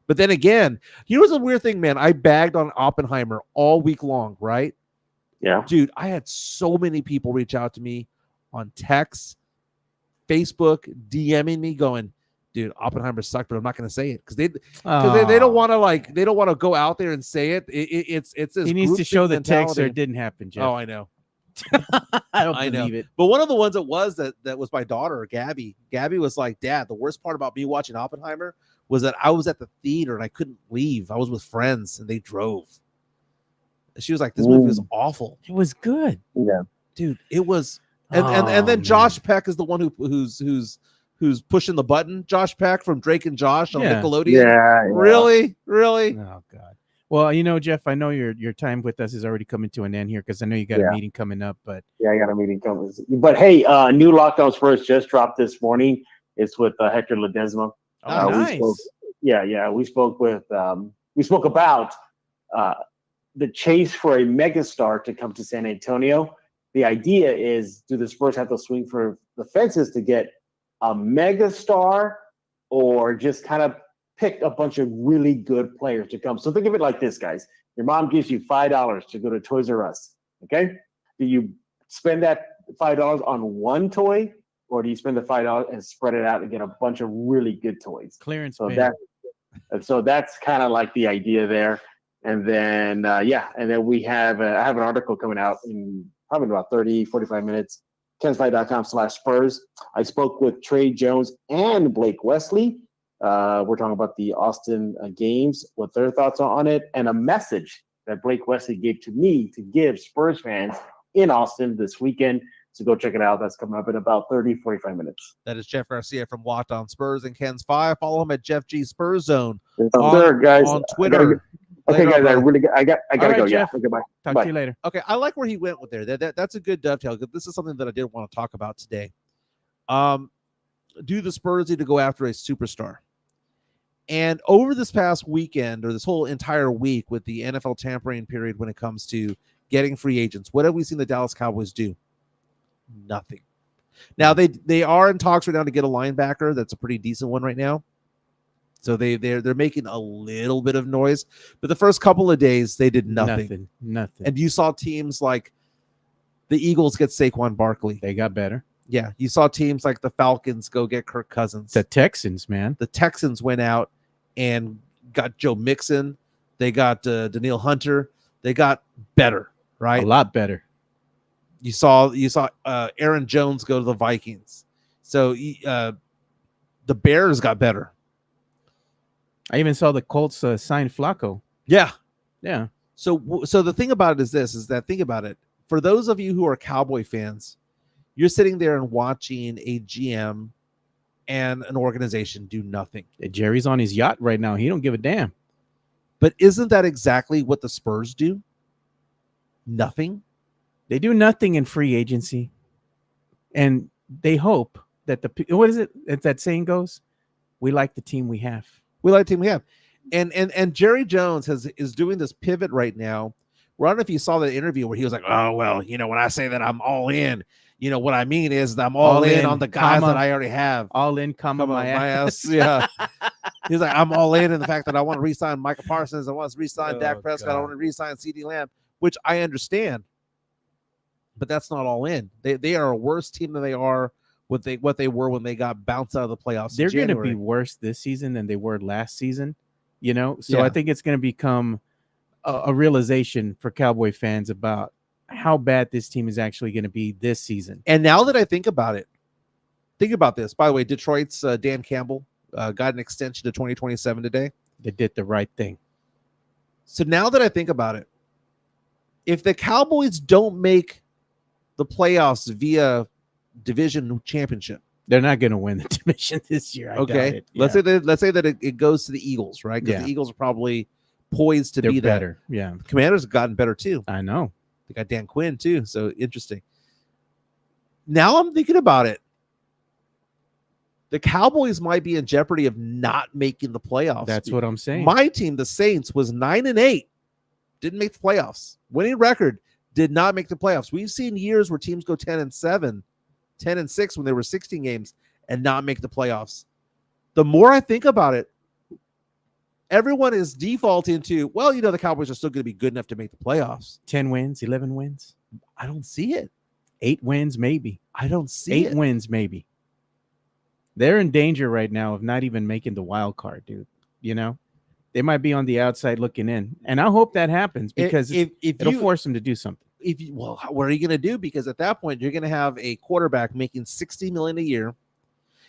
But then again, what's the weird thing, man? I bagged on Oppenheimer all week long, right? Yeah. Dude, I had so many people reach out to me on text, Facebook, DMing me going, dude, Oppenheimer sucked, but I'm not going to say it because they don't want to go out there and say it. It's this. He needs to show the text or it didn't happen, Jeff. Oh, I know. I don't believe it. But one of the ones that was my daughter, Gabby. Gabby was like, Dad, the worst part about me watching Oppenheimer was that I was at the theater and I couldn't leave. I was with friends and they drove. And she was like, this movie was awful. It was good. Yeah. Dude, it was. And then Josh Peck is the one who's pushing the button. Josh Peck from Drake and Josh on Nickelodeon. Yeah. Really? Oh, God. Well, Jeff, I know your time with us is already coming to an end here because I know you got a meeting coming up. But yeah, I got a meeting coming. But hey, new Lockdown Spurs just dropped this morning. It's with Hector Ledesma. Oh, nice. We spoke about the chase for a megastar to come to San Antonio. The idea is, do the Spurs have to swing for the fences to get a megastar, or just kind of pick a bunch of really good players to come? So think of it like this, guys. Your mom gives you $5 to go to Toys R Us. Okay, do you spend that $5 on one toy, or do you spend the $5 and spread it out and get a bunch of really good toys? Clearance. So that's kind of like the idea there. And then and then we have I have an article coming out in probably about 30-45 minutes. KensFly.com/Spurs. I spoke with Trey Jones and Blake Wesley. We're talking about the Austin games, what their thoughts are on it, and a message that Blake Wesley gave to me to give Spurs fans in Austin this weekend. So go check it out. That's coming up in about 30-45 minutes. That is Jeff Garcia from Locked On Spurs and Ken's 5. Follow him at Jeff G Spurs Zone on Twitter. Okay, guys, I got to go. Jeff. Yeah. Okay, bye. Talk to you later. Okay, I like where he went with there. That's a good dovetail. This is something that I did want to talk about today. Do the Spurs need to go after a superstar? And over this past weekend, or this whole entire week with the NFL tampering period when it comes to getting free agents, what have we seen the Dallas Cowboys do? Nothing. Now they are in talks right now to get a linebacker. That's a pretty decent one right now. So they're making a little bit of noise, but the first couple of days they did nothing. Nothing. And you saw teams like The Eagles get Saquon Barkley. They got better. Yeah, you saw teams like the Falcons go get Kirk Cousins. The Texans, man. The Texans went out and got Joe Mixon. They got Daniil Hunter. They got better, right? A lot better. You saw Aaron Jones go to the Vikings. So the Bears got better. I even saw the Colts sign Flacco. Yeah. So the thing about it is that think about it. For those of you who are Cowboy fans, you're sitting there and watching a GM and an organization do nothing. Jerry's on his yacht right now. He don't give a damn. But isn't that exactly what the Spurs do? Nothing. They do nothing in free agency, and they hope that what is it that saying goes? We like the team we have. We like the team we have, and Jerry Jones is doing this pivot right now. I don't know if you saw the interview where he was like, "Oh well, when I say that I'm all in, what I mean is that I'm all in on the guys that I already have. All in, my ass. Yeah." He's like, "I'm all in the fact that I want to re-sign Micah Parsons. I want to re-sign Dak Prescott. I want to re-sign CeeDee Lamb," which I understand, but that's not all in. They are a worse team than they are what they were when they got bounced out of the playoffs. They're going to be worse this season than they were last season. So I think it's going to become a realization for Cowboy fans about how bad this team is actually going to be this season. And now that I think about this. By the way, Detroit's Dan Campbell got an extension to 2027 today. They did the right thing. So now that I think about it, if the Cowboys don't make the playoffs via division championship, they're not going to win the division this year. Okay, let's say that it goes to the Eagles, right? Because the Eagles are probably poised to be better. That. Yeah, Commanders have gotten better too. I know. They got Dan Quinn too, so interesting. Now I'm thinking about it. The Cowboys might be in jeopardy of not making the playoffs. That's what I'm saying. My team, the Saints, was 9-8, didn't make the playoffs. Winning record, did not make the playoffs. We've seen years where teams go 10-7, 10-6 when there were 16 games and not make the playoffs. The more I think about it, everyone is defaulting to, well, the Cowboys are still going to be good enough to make the playoffs. 10 wins, 11 wins. I don't see it. 8 wins, maybe. I don't see 8 wins, maybe. They're in danger right now of not even making the wild card, dude. They might be on the outside looking in. And I hope that happens because it'll force them to do something. What are you going to do? Because at that point, you're going to have a quarterback making $60 million a year.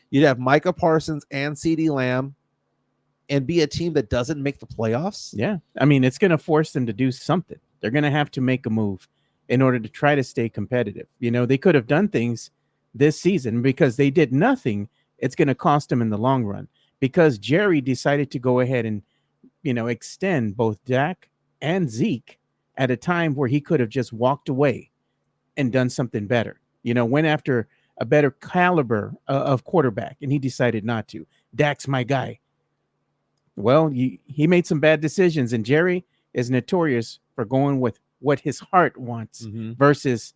You'd have Micah Parsons and CeeDee Lamb and be a team that doesn't make the playoffs. Yeah. I mean, it's going to force them to do something. They're going to have to make a move in order to try to stay competitive. They could have done things this season because they did nothing. It's going to cost them in the long run because Jerry decided to go ahead and, extend both Dak and Zeke at a time where he could have just walked away and done something better. Went after a better caliber of quarterback, and he decided not to. Dak's my guy. Well, he made some bad decisions, and Jerry is notorious for going with what his heart wants versus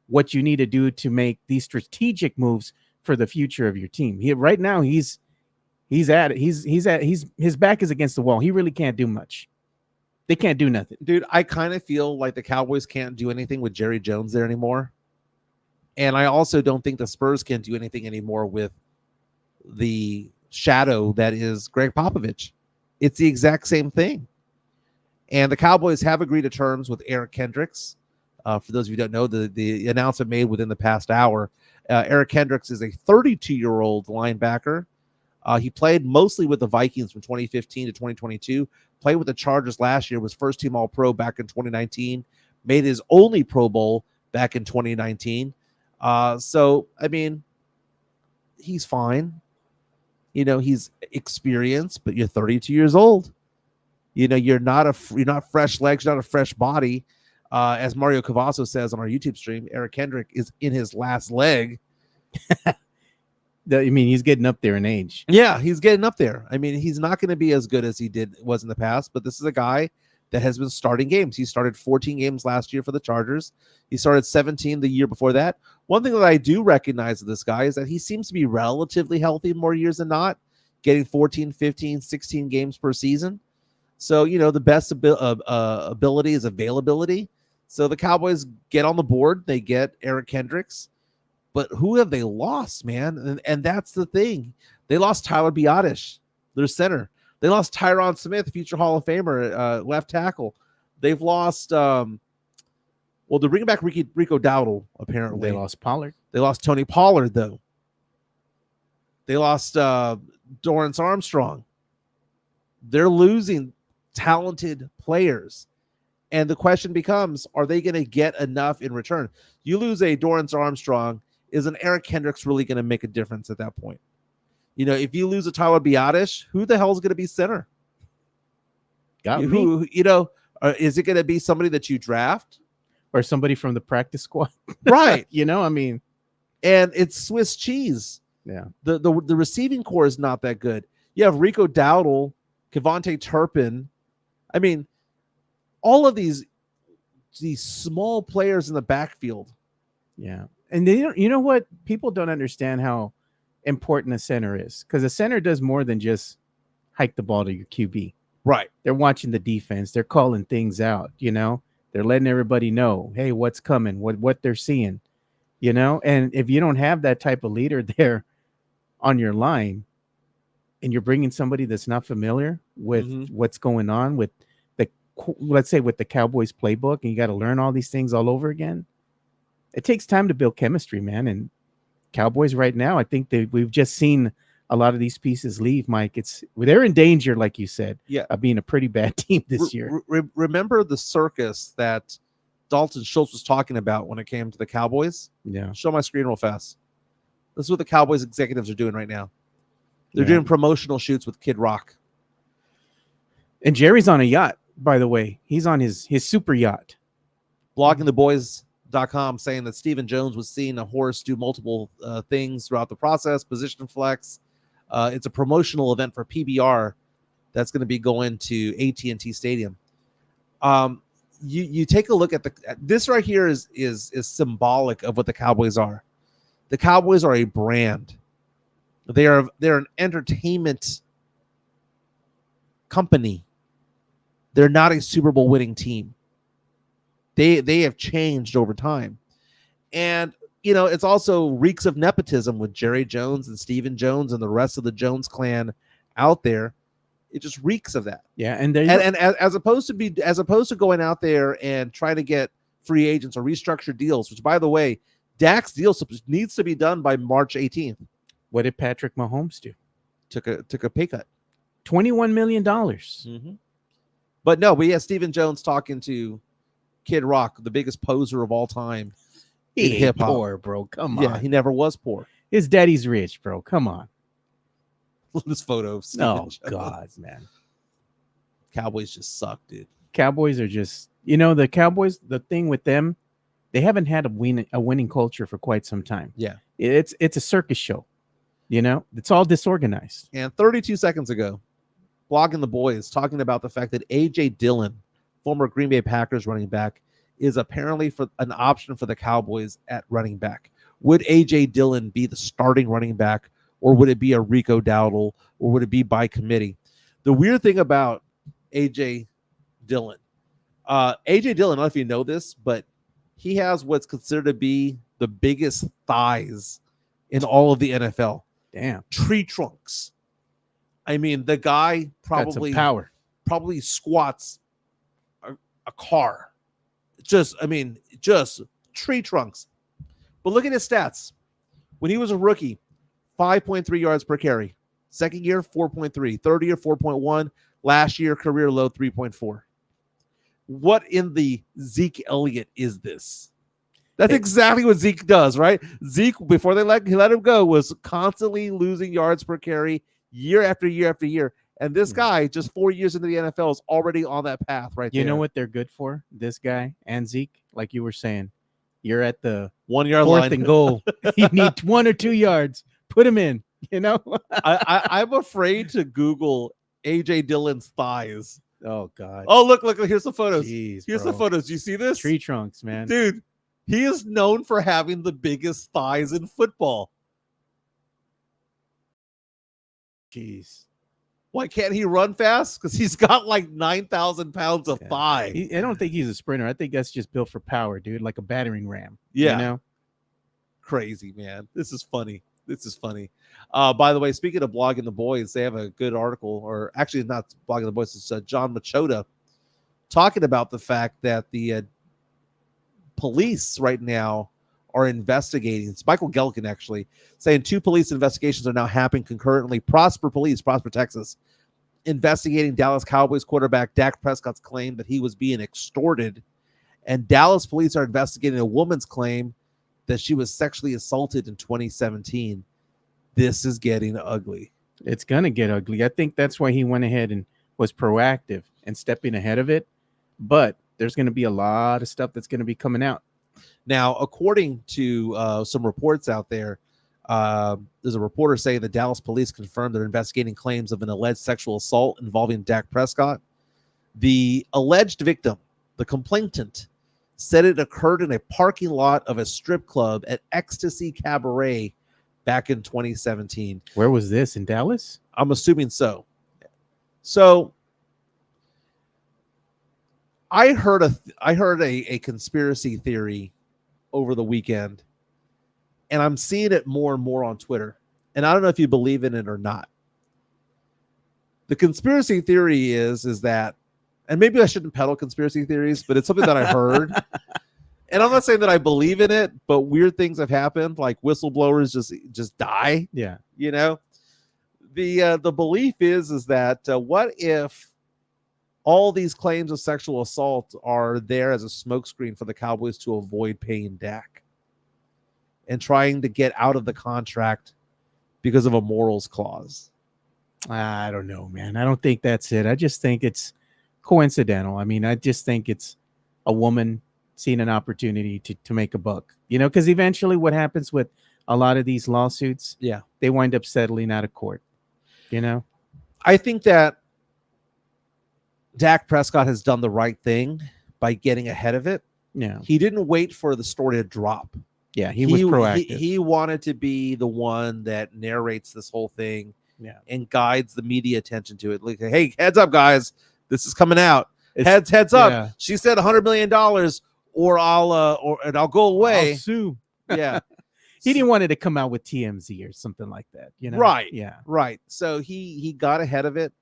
what you need to do to make these strategic moves for the future of your team. Right now his back is against the wall. He really can't do much. They can't do nothing. Dude, I kind of feel like the Cowboys can't do anything with Jerry Jones there anymore. And I also don't think the Spurs can do anything anymore with the shadow that is Greg Popovich. It's the exact same thing. And the Cowboys have agreed to terms with Eric Kendricks. For those of you who don't know, the announcement made within the past hour. Eric Kendricks is a 32-year-old linebacker. He played mostly with the Vikings from 2015 to 2022. Played with the Chargers last year, was first-team All-Pro back in 2019. Made his only Pro Bowl back in 2019. So, I mean, he's fine. He's experienced, but you're 32 years old. You're not fresh legs, you're not a fresh body. As Mario Cavasso says on our YouTube stream, Eric Kendrick is in his last leg. I mean, he's getting up there in age. Yeah, he's getting up there. I mean, he's not going to be as good as he was in the past, but this is a guy that has been starting games. He started 14 games last year for the Chargers. He started 17 the year before that. One thing that I do recognize of this guy is that he seems to be relatively healthy more years than not, getting 14, 15, 16 games per season. So, the best ability is availability. So the Cowboys get on the board. They get Eric Kendricks. But who have they lost, man? And that's the thing. They lost Tyler Biotish, their center. They lost Tyron Smith, future Hall of Famer, left tackle. They've lost, they're bringing back Rico Dowdle, apparently. They lost Pollard. They lost Tony Pollard, though. They lost Dorrance Armstrong. They're losing talented players. And the question becomes, are they going to get enough in return? You lose a Dorrance Armstrong, isn't Eric Kendricks really going to make a difference at that point? You know, if you lose a Tyler Biotish, who the hell is going to be center? Is it going to be somebody that you draft? Or somebody from the practice squad? Right. And it's Swiss cheese. Yeah. The receiving core is not that good. You have Rico Dowdle, Kevontae Turpin. I mean, all of these small players in the backfield. Yeah. And you know what? People don't understand how important a center is, because a center does more than just hike the ball to your QB. Right. They're watching the defense. They're calling things out, They're letting everybody know, hey, what's coming, what they're seeing, And if you don't have that type of leader there on your line, and you're bringing somebody that's not familiar with what's going on with let's say with the Cowboys playbook, and you got to learn all these things all over again, it takes time to build chemistry, man. And Cowboys right now, I think we've just seen a lot of these pieces leave, Mike. They're in danger, like you said, of being a pretty bad team this year. Remember the circus that Dalton Schultz was talking about when it came to the Cowboys? Yeah. Show my screen real fast. This is what the Cowboys executives are doing right now. They're doing promotional shoots with Kid Rock. And Jerry's on a yacht, by the way. He's on his super yacht. Bloggingtheboys.com saying that Stephen Jones was seeing a horse do multiple things throughout the process, position flex. It's a promotional event for PBR that's going to be going to AT&T Stadium. You take a look at this right here is symbolic of what the Cowboys are. The Cowboys are a brand. They're an entertainment company. They're not a Super Bowl winning team. They have changed over time. And, it's also reeks of nepotism with Jerry Jones and Stephen Jones and the rest of the Jones clan out there. It just reeks of that. Yeah. And as opposed to going out there and trying to get free agents or restructure deals, which, by the way, Dak's deal needs to be done by March 18th. What did Patrick Mahomes do? Took a pay cut. $21 million. Mm-hmm. But no, we had Stephen Jones talking to Kid Rock, the biggest poser of all time. He ain't poor, bro. Come on. Yeah, he never was poor. His daddy's rich, bro. Come on. This photo of Stephen Jones. God, man. Cowboys just suck, dude. Cowboys are just, the Cowboys, the thing with them, they haven't had a winning culture for quite some time. Yeah. It's a circus show. It's all disorganized. And 32 seconds ago, Blogging the Boys talking about the fact that A.J. Dillon, former Green Bay Packers running back, is apparently for an option for the Cowboys at running back. Would A.J. Dillon be the starting running back, or would it be a Rico Dowdle, or would it be by committee? The weird thing about A.J. Dillon, I don't know if you know this, but he has what's considered to be the biggest thighs in all of the NFL. Damn. Tree trunks. I mean, the guy probably squats a car. Just tree trunks. But look at his stats. When he was a rookie, 5.3 yards per carry. Second year, 4.3. Third year, 4.1. Last year, career low, 3.4. What in the Zeke Elliott is this? That's exactly what Zeke does, right? Zeke, before he let him go, was constantly losing yards per carry year after year after year. And this guy, just 4 years into the NFL, is already on that path right there. You know what they're good for? This guy and Zeke, like you were saying. You're at the 1 yard fourth line and goal. You need 1 or 2 yards. Put him in, I'm afraid to Google A.J. Dillon's thighs. Oh, God. Oh, look. Here's the photos. Jeez, Here's bro. the photos. You see this? Tree trunks, man. Dude, he is known for having the biggest thighs in football. Jeez. Why can't he run fast? Because he's got like 9,000 pounds of thigh. I don't think he's a sprinter. I think that's just built for power, dude, like a battering ram. Yeah. You know? Crazy, man. This is funny. By the way, speaking of Blogging the Boys, they have a good article, or actually not Blogging the Boys, it's John Machota talking about the fact that the police right now are investigating. It's Michael Gelkin actually saying 2 police investigations are now happening concurrently. Prosper Police, Prosper, Texas, investigating Dallas Cowboys quarterback Dak Prescott's claim that he was being extorted. And Dallas police are investigating a woman's claim that she was sexually assaulted in 2017. This is getting ugly. It's going to get ugly. I think that's why he went ahead and was proactive and stepping ahead of it. But there's going to be a lot of stuff that's going to be coming out. Now, according to some reports out there, there's a reporter saying the Dallas police confirmed they're investigating claims of an alleged sexual assault involving Dak Prescott. The alleged victim, the complainant, said it occurred in a parking lot of a strip club at Ecstasy Cabaret back in 2017. Where was this? In Dallas? I'm assuming so. So I heard a conspiracy theory over the weekend, and I'm seeing it more and more on Twitter. And I don't know if you believe in it or not. The conspiracy theory is that, and maybe I shouldn't peddle conspiracy theories, but it's something that I heard. And I'm not saying that I believe in it, but weird things have happened, like whistleblowers just die. Yeah. You know, the belief is that what if all these claims of sexual assault are there as a smokescreen for the Cowboys to avoid paying Dak and trying to get out of the contract because of a morals clause? I don't know, man. I don't think that's it. I just think it's coincidental. I mean, I just think it's a woman seeing an opportunity to make a buck, you know, because eventually what happens with a lot of these lawsuits, they wind up settling out of court, you know? I think that Dak Prescott has done the right thing by getting ahead of it. Yeah. He didn't wait for the story to drop. Yeah, he was proactive. He wanted to be the one that narrates this whole thing and guides the media attention to it. Like, hey, heads up, guys. This is coming out. Heads up. Yeah. She said $100 million or I'll go away. I'll sue. Yeah. He didn't want it to come out with TMZ or something like that, you know? Right. Yeah. Right. So he got ahead of it,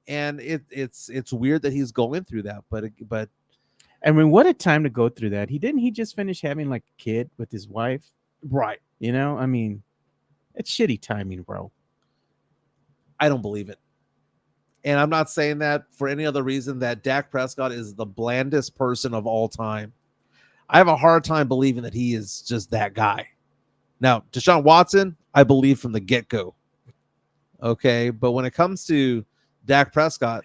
and it's weird that he's going through that, but I mean, what a time to go through that. He just finished having like a kid with his wife. Right. You know, I mean, it's shitty timing, bro. I don't believe it. And I'm not saying that for any other reason that Dak Prescott is the blandest person of all time. I have a hard time believing that he is just that guy. Now, Deshaun Watson, I believe from the get-go. Okay, but when it comes to Dak Prescott,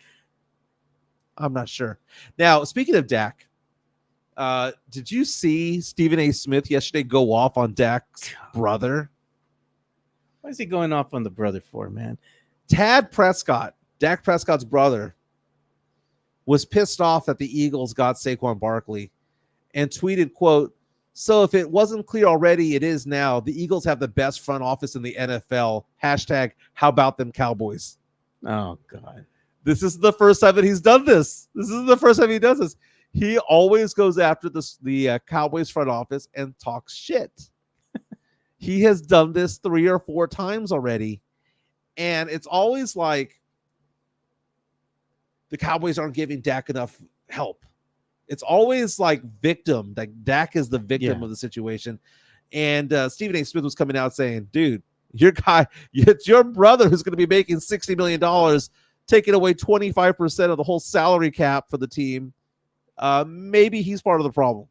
I'm not sure. Now, speaking of Dak, did you see Stephen A. Smith yesterday go off on Dak's brother? Why is he going off on the brother for, man? Tad Prescott, Dak Prescott's brother, was pissed off that the Eagles got Saquon Barkley and tweeted, quote, "So if it wasn't clear already, it is now. The Eagles have the best front office in the NFL. Hashtag, how about them Cowboys?" Oh, God. This is the first time that he's done this. This is the first time he does this. He always goes after the Cowboys front office and talks shit. He has done this 3 or 4 times already. And it's always like the Cowboys aren't giving Dak enough help. It's always like victim, like Dak is the victim of the situation. And Stephen A. Smith was coming out saying, dude, it's your brother who's going to be making $60 million, taking away 25% of the whole salary cap for the team. Maybe he's part of the problem.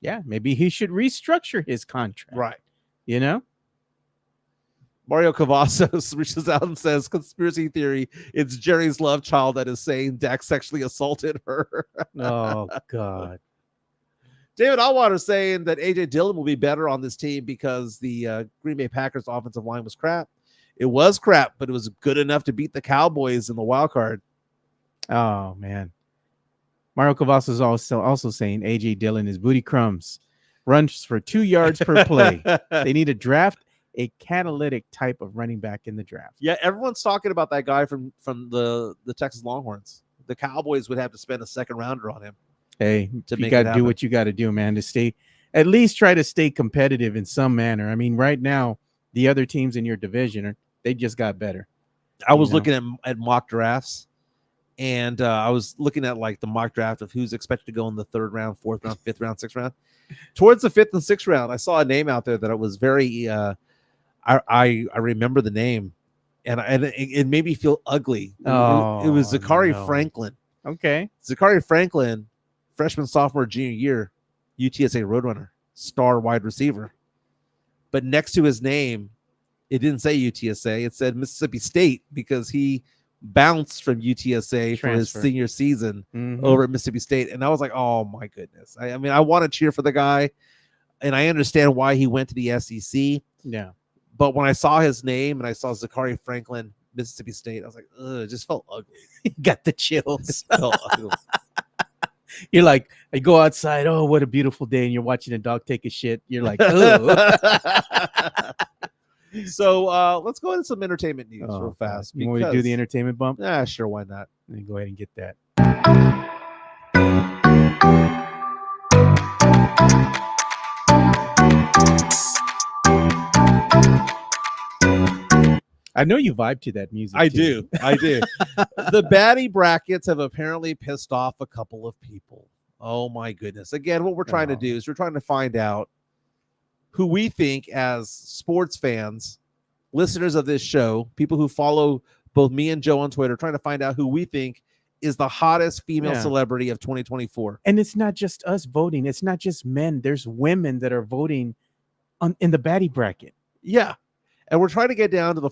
Yeah, maybe he should restructure his contract. Right. You know? Mario Cavazos reaches out and says, conspiracy theory, it's Jerry's love child that is saying Dak sexually assaulted her. Oh, God. David Allwater saying that A.J. Dillon will be better on this team because the Green Bay Packers offensive line was crap. It was crap, but it was good enough to beat the Cowboys in the wild card. Oh, man. Mario Cavazos is also saying A.J. Dillon is booty crumbs. Runs for 2 yards per play. They need to draft a catalytic type of running back in the draft. Yeah, everyone's talking about that guy from the Texas Longhorns. The Cowboys would have to spend a second rounder on him. Hey, you got to do what you got to do, man, to stay, at least try to stay competitive in some manner. I mean, right now, the other teams in your division, they just got better. I was looking at mock drafts, and I was looking at like the mock draft of who's expected to go in the 3rd round, 4th round, 5th round, 6th round. Towards the 5th and 6th round, I saw a name out there that it was very I remember the name, and it made me feel ugly. It was Zachary Franklin. Okay. Zachary Franklin, freshman, sophomore, junior year, UTSA Roadrunner, star wide receiver. But next to his name, it didn't say UTSA. It said Mississippi State because he bounced from UTSA for his senior season over at Mississippi State. And I was like, oh, my goodness. I mean, I want to cheer for the guy, and I understand why he went to the SEC. Yeah. But when I saw his name and I saw Zachary Franklin, Mississippi State, I was like, ugh, it just felt ugly. Got the chills. Felt ugly. You're like, I go outside, oh, what a beautiful day, and you're watching a dog take a shit. You're like, oh. So let's go into some entertainment news real fast. You want to do the entertainment bump? Yeah, sure, why not? Let me go ahead and get that. I know you vibe to that music. I do. The baddie brackets have apparently pissed off a couple of people. Oh my goodness. Again, what we're trying to do is we're trying to find out who we think, as sports fans, listeners of this show, people who follow both me and Joe on Twitter, trying to find out who we think is the hottest female celebrity of 2024. And it's not just us voting. It's not just men. There's women that are voting in the baddie bracket. Yeah. And we're trying to get down to the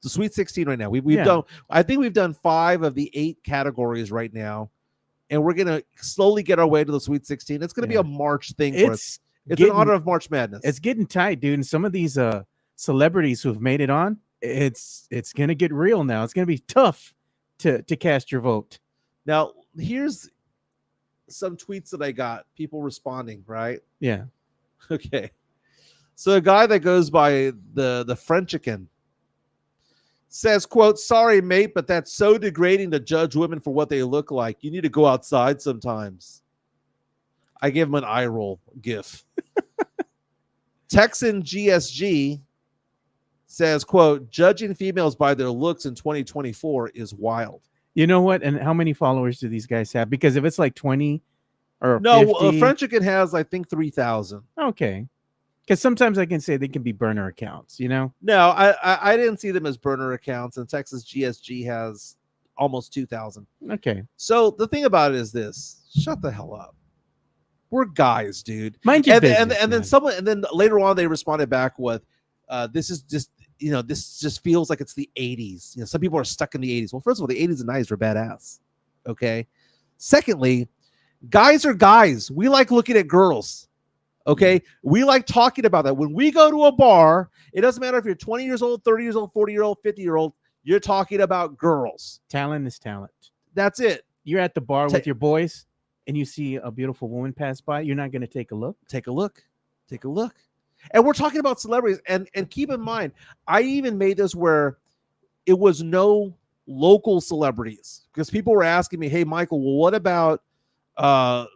Sweet 16 right now. I think we've done 5 of the 8 categories right now, and we're going to slowly get our way to the Sweet 16. It's going to be a March thing for us. It's in honor of March Madness. It's getting tight, dude. And some of these celebrities who've made it on, it's going to get real now. It's going to be tough to cast your vote. Now, here's some tweets that I got, people responding, right? Yeah. Okay. So a guy that goes by the Frenchican says, quote, "Sorry, mate, but that's so degrading to judge women for what they look like. You need to go outside sometimes." I give him an eye roll gif. Texan GSG says, quote, "Judging females by their looks in 2024 is wild." You know what? And how many followers do these guys have? Because if it's like 20 or no, 50, Frenchican has, I think, 3,000. Okay. Because sometimes I can say they can be burner accounts, you know? No, I didn't see them as burner accounts, and Texas GSG has almost 2,000. Okay. So the thing about it is this: shut the hell up. We're guys, dude. Mind your business, and then later on they responded back with, "This is just this just feels like it's the 80s. Some people are stuck in the 80s." Well, first of all, the 80s and 90s were badass. Okay. Secondly, guys are guys. We like looking at girls. Okay, we like talking about that. When we go to a bar, it doesn't matter if you're 20 years old, 30 years old, 40-year-old, 50-year-old, you're talking about girls. Talent is talent. That's it. You're at the bar with your boys and you see a beautiful woman pass by. You're not going to take a look? Take a look. And we're talking about celebrities. And keep in mind, I even made this where it was no local celebrities, because people were asking me, "Hey, Michael, well, what about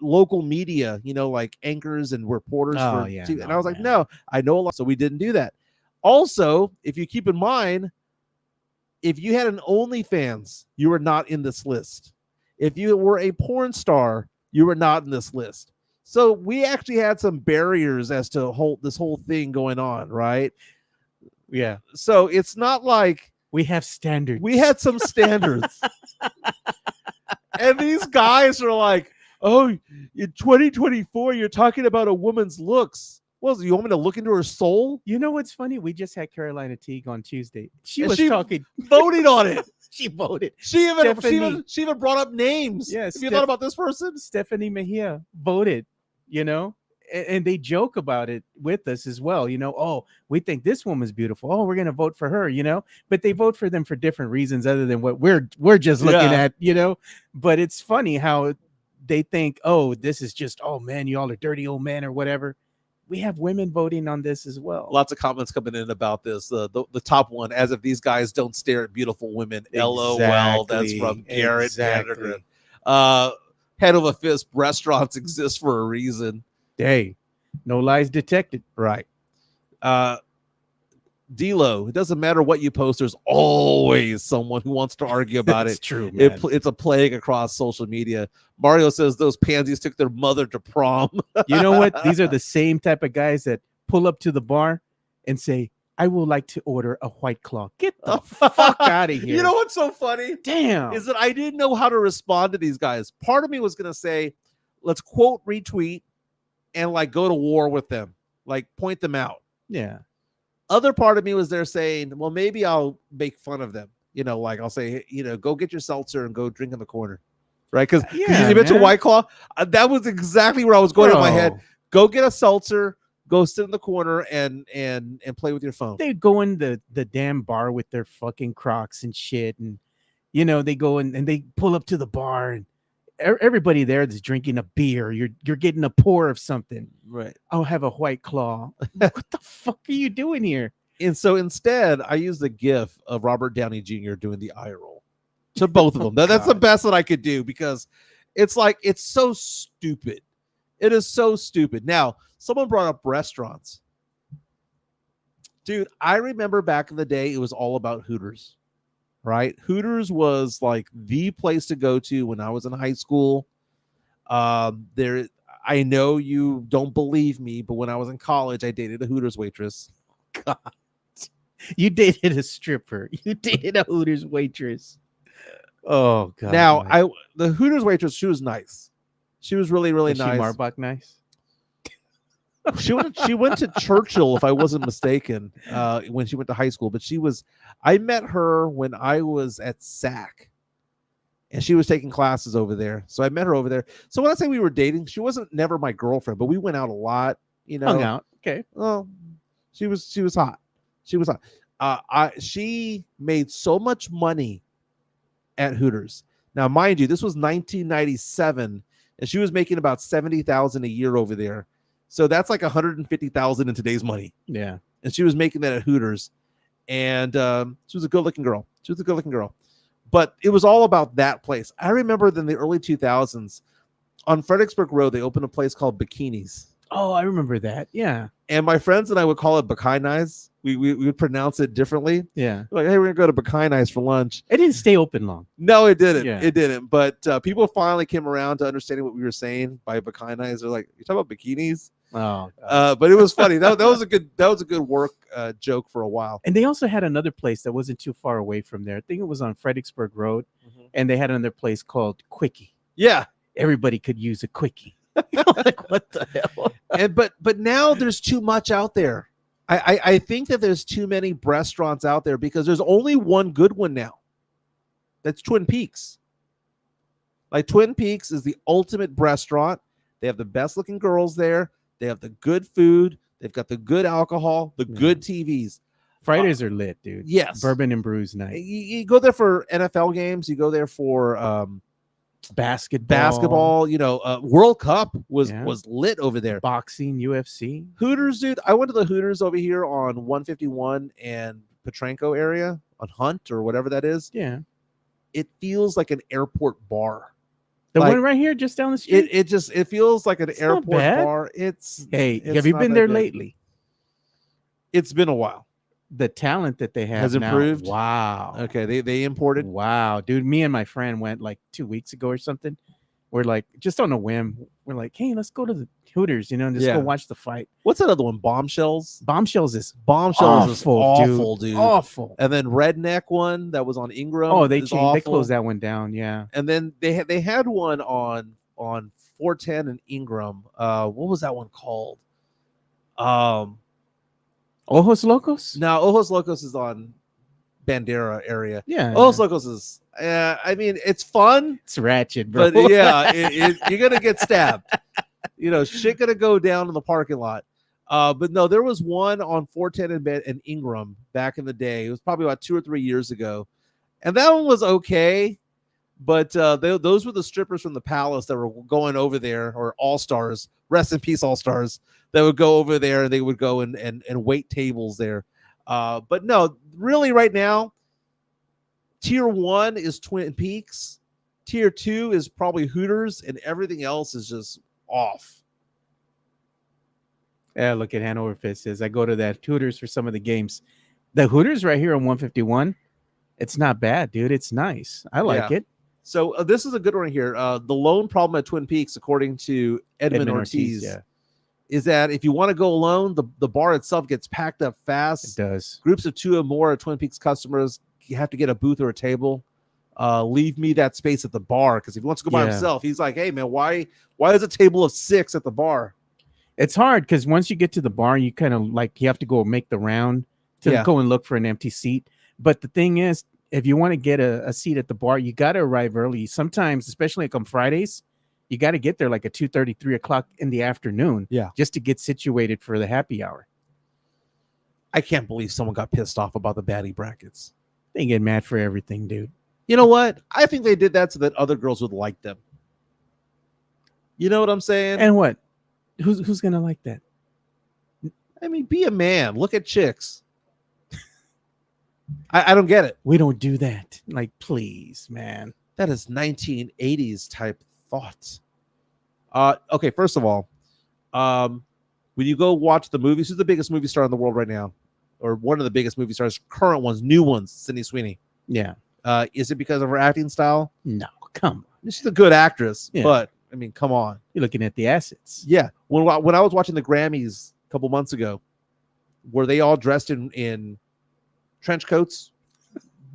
local media, like anchors and reporters?" And I was like, no, I know a lot, so we didn't do that. Also, if you keep in mind, if you had an OnlyFans, you were not in this list. If you were a porn star, you were not in this list. So we actually had some barriers as to this whole thing going on, right? Yeah. So it's not like we have standards. We had some standards. And these guys are like, "Oh, in 2024, you're talking about a woman's looks. Well, you want me to look into her soul?" You know what's funny? We just had Carolina Teague on Tuesday. She talking, voted on it. She voted. She even brought up names. Yes. Have you thought about this person? Stephanie Mejia voted, and they joke about it with us as well. Oh, we think this woman's beautiful. Oh, we're going to vote for her, but they vote for them for different reasons other than what we're just looking at, but it's funny how they think, oh, this is just, oh man, you all are dirty old men or whatever. we have women voting on this as well. Lots of comments coming in about this. The top one, as if these guys don't stare at beautiful women. LOL. That's from Garrett Andergren. Head over fist, restaurants exist for a reason. Hey, no lies detected. Right. D-Lo, it doesn't matter what you post, there's always someone who wants to argue about it. It's true, man. It's a plague across social media. Mario says those pansies took their mother to prom. You know what? These are the same type of guys that pull up to the bar and say, I would like to order a White Claw. Get the fuck out of here. You know what's so funny? Damn. Is that I didn't know how to respond to these guys. Part of me was going to say, let's quote retweet and like go to war with them, like point them out. Yeah. Other part of me was there saying, well, maybe I'll make fun of them. You know, like I'll say, you know, go get your seltzer and go drink in the corner. Right. Because you mentioned White Claw. That was exactly where I was going in my head. Go get a seltzer, go sit in the corner and play with your phone. They go in the damn bar with their fucking Crocs and shit. And, you know, they go in and they pull up to the bar and everybody there is drinking a beer. You're getting a pour of something. Right. I'll have a White Claw. What the fuck are you doing here? And so instead, I used the GIF of Robert Downey Jr. doing the eye roll to both of them. That's the best that I could do because it's like, it's so stupid. It is so stupid. Now, someone brought up restaurants. Dude, I remember back in the day, it was all about Hooters. Right? Hooters was like the place to go to when I was in high school. I know you don't believe me, but when I was in college, I dated a Hooters waitress. God. You dated a stripper. You dated a Hooters waitress. Oh God. Now, the Hooters waitress, she was nice. She was really, really nice. She Marbach nice? She went to Churchill, if I wasn't mistaken, when she went to high school. But I met her when I was at SAC, and she was taking classes over there. So I met her over there. So when I say we were dating, she wasn't never my girlfriend, but we went out a lot. You know, hung out. Okay. Well, she was hot. She was hot. She made so much money at Hooters. Now, mind you, this was 1997, and she was making about $70,000 a year over there. So that's like $150,000 in today's money. Yeah. And she was making that at Hooters. And she was a good-looking girl. But it was all about that place. I remember in the early 2000s, on Fredericksburg Road, they opened a place called Bikinis. Oh, I remember that. Yeah. And my friends and I would call it Bikinis. We would pronounce it differently. Yeah. Like, hey, we're going to go to Bikinis for lunch. It didn't stay open long. No, it didn't. Yeah. It didn't. But people finally came around to understanding what we were saying by Bikinis. They're like, you talking about bikinis? Oh, but it was funny. That was a good work joke for a while. And they also had another place that wasn't too far away from there. I think it was on Fredericksburg Road, and they had another place called Quickie. Yeah, everybody could use a Quickie. Like, what the hell? And but now there's too much out there. I think that there's too many restaurants out there because there's only one good one now. That's Twin Peaks. Like Twin Peaks is the ultimate restaurant. They have the best looking girls there. They have the good food. They've got the good alcohol, the good TVs. Fridays are lit, dude. Yes. Bourbon and brews night. You go there for NFL games. You go there for basketball. You know, World Cup was lit over there. Boxing, UFC. Hooters, dude. I went to the Hooters over here on 151 and Petranco area on Hunt or whatever that is. Yeah. It feels like an airport bar. The one right here, just down the street. It feels like an airport bar. Have you been there lately? It's been a while. The talent that they have has improved. Now. Wow. Okay, they imported. Wow, dude. Me and my friend went like 2 weeks ago or something. We're like, just on a whim, we're like, hey, let's go to the Hooters, and just go watch the fight. What's that other one? Bombshells. Bombshells is awful, dude. Awful. And then Redneck one that was on Ingram. Oh, they closed that one down. Yeah. And then they had one on 410 and Ingram. What was that one called? Ojos Locos? No, Ojos Locos is on Bandera area. Yeah. Ojos Locos is, I mean, it's fun. It's ratchet, bro. But yeah, you're going to get stabbed. You know, shit going to go down in the parking lot. But no, there was one on 410 and Ingram back in the day. It was probably about 2 or 3 years ago. And that one was okay. But those were the strippers from the Palace that were going over there, or All-Stars, rest in peace, All-Stars, that would go over there and they would go and wait tables there. But no, really right now, tier 1 is Twin Peaks. Tier 2 is probably Hooters, and everything else is just off. Yeah, look at Hanover Fist says, I go to that Hooters for some of the games. The Hooters right here on 151, it's not bad, dude. It's nice. I like it. So this is a good one here. The lone problem at Twin Peaks, according to Edmund Ortiz, is that if you want to go alone, the bar itself gets packed up fast. It does. Groups of 2 or more Twin Peaks customers, you have to get a booth or a table. Leave me that space at the bar, because if he wants to go by himself, he's like, hey man, why is a table of 6 at the bar? It's hard because once you get to the bar, you kind of like, you have to go make the round to go and look for an empty seat. But the thing is, if you want to get a seat at the bar, you got to arrive early. Sometimes, especially like on Fridays, you got to get there like at 2:30, 3 o'clock in the afternoon, just to get situated for the happy hour. I can't believe someone got pissed off about the baddie brackets. They get mad for everything, dude. You know what? I think they did that so that other girls would like them. You know what I'm saying? And what? Who's gonna like that? I mean, be a man. Look at chicks. I don't get it. We don't do that. Like, please, man. That is 1980s type thoughts. Okay, first of all, when you go watch the movies, who's the biggest movie star in the world right now? Or one of the biggest movie stars, current ones, new ones, Sydney Sweeney. Yeah. Is it because of her acting style? No, come on. She's a good actress, but I mean, come on. You're looking at the assets. Yeah. When I was watching the Grammys a couple months ago, were they all dressed in trench coats?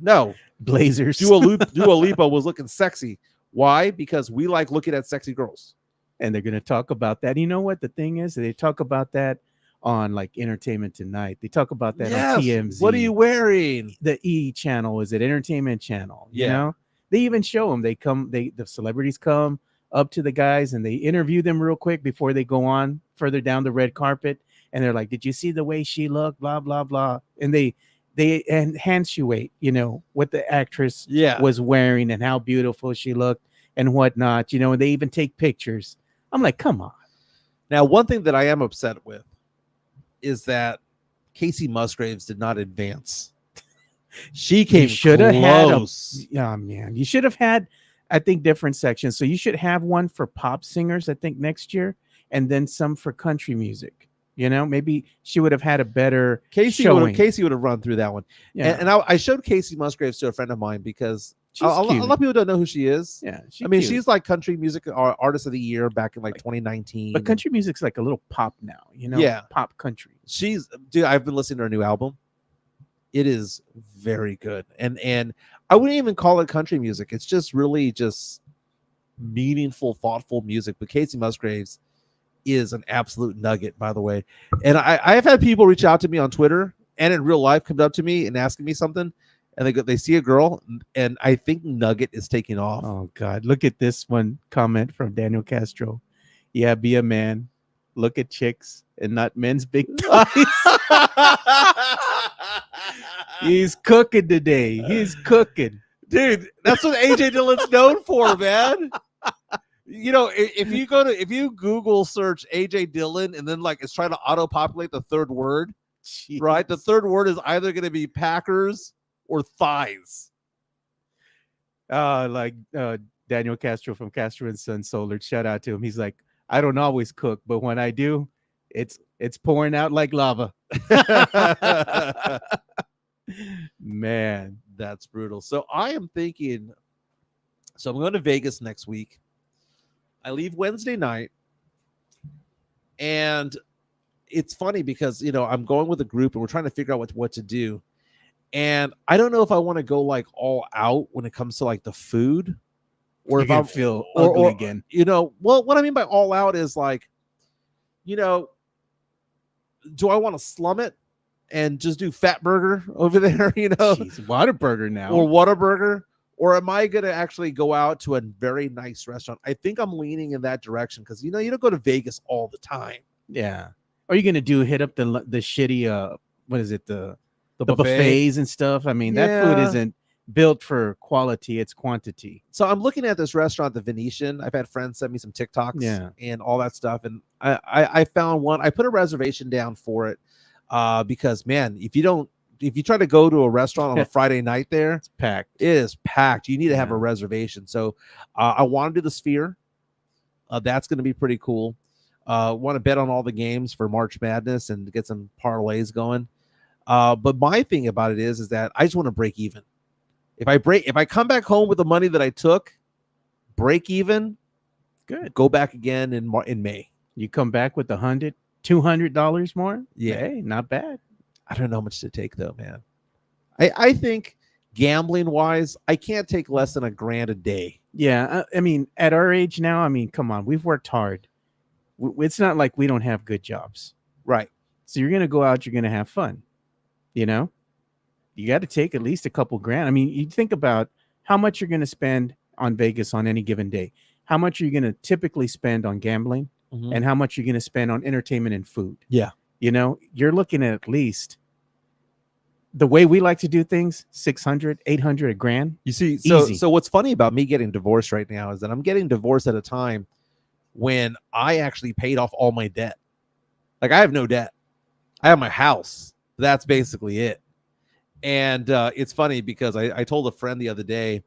No. Blazers. Dua Lipa was looking sexy. Why? Because we like looking at sexy girls. And they're going to talk about that. You know what the thing is? They talk about that on like Entertainment Tonight. They talk about that on TMZ. What are you wearing? The E channel, is it Entertainment Channel? You know, they even show them. The celebrities come up to the guys and they interview them real quick before they go on further down the red carpet. And they're like, did you see the way she looked? Blah, blah, blah. And they enhanceuate, you know, what the actress was wearing and how beautiful she looked and whatnot, you know, and they even take pictures. I'm like, come on. Now, one thing that I am upset with is that Casey Musgraves did not advance. She came should have close. Man, you should have had, I think, different sections. So you should have one for pop singers, I think, next year, and then some for country music. You know, maybe she would have had a better showing. Casey would have run through that one. Yeah. And I showed Casey Musgraves to a friend of mine because a lot of people don't know who she is. Yeah, she's like country music artist of the year back in like 2019. But country music's like a little pop now, you know? Pop country. I've been listening to her new album. It is very good. And I wouldn't even call it country music. It's just really just meaningful, thoughtful music. But Casey Musgraves is an absolute nugget, by the way. And I have had people reach out to me on Twitter and in real life, come up to me and asking me something, and they see a girl, and I think Nugget is taking off. Oh God, look at this one comment from Daniel Castro. Yeah, be a man. Look at chicks and not men's big thighs. He's cooking today. He's cooking, dude. That's what AJ Dillon's known for, man. You know, if you Google search AJ Dillon and then like it's trying to auto populate the third word, right? The third word is either going to be Packers or thighs. Daniel Castro from Castro and Son Solar. Shout out to him. He's like, I don't always cook, but when I do, it's pouring out like lava. Man, that's brutal. So I am thinking, so I'm going to Vegas next week. I leave Wednesday night, and it's funny because, you know, I'm going with a group and we're trying to figure out what to do. And I don't know if I want to go like all out when it comes to like the food, or if I feel ugly again. You know, well, what I mean by all out is like, you know, do I want to slum it and just do Fat Burger over there? You know, Whataburger now, or Whataburger. Or am I going to actually go out to a very nice restaurant? I think I'm leaning in that direction because, you know, you don't go to Vegas all the time. Yeah. Are you going to hit up the shitty, what is it? The buffet? Buffets and stuff? I mean, that food isn't built for quality, it's quantity. So I'm looking at this restaurant, the Venetian. I've had friends send me some TikToks and all that stuff, and I found one. I put a reservation down for it because, man, if you try to go to a restaurant on a Friday night there, it's packed. It is packed. You need to have a reservation. So I want to do the Sphere. That's going to be pretty cool. Want to bet on all the games for March Madness and get some parlays going. But my thing about it is that I just want to break even. If I come back home with the money that I took, break even, good. Go back again in May. You come back with $200 more? Yeah. Hey, not bad. I don't know how much to take though, man. I think gambling wise, I can't take less than $1,000 a day. Yeah. I mean, at our age now, I mean, come on, we've worked hard. It's not like we don't have good jobs. Right. So you're going to go out, you're going to have fun. You know, you got to take at least a couple grand. I mean, you think about how much you're going to spend on Vegas on any given day. How much are you going to typically spend on gambling and how much you're going to spend on entertainment and food? Yeah. You know, you're looking at least the way we like to do things, 600, 800, $1,000. You see, easy. So what's funny about me getting divorced right now is that I'm getting divorced at a time when I actually paid off all my debt. Like I have no debt. I have my house. That's basically it. And it's funny because I told a friend the other day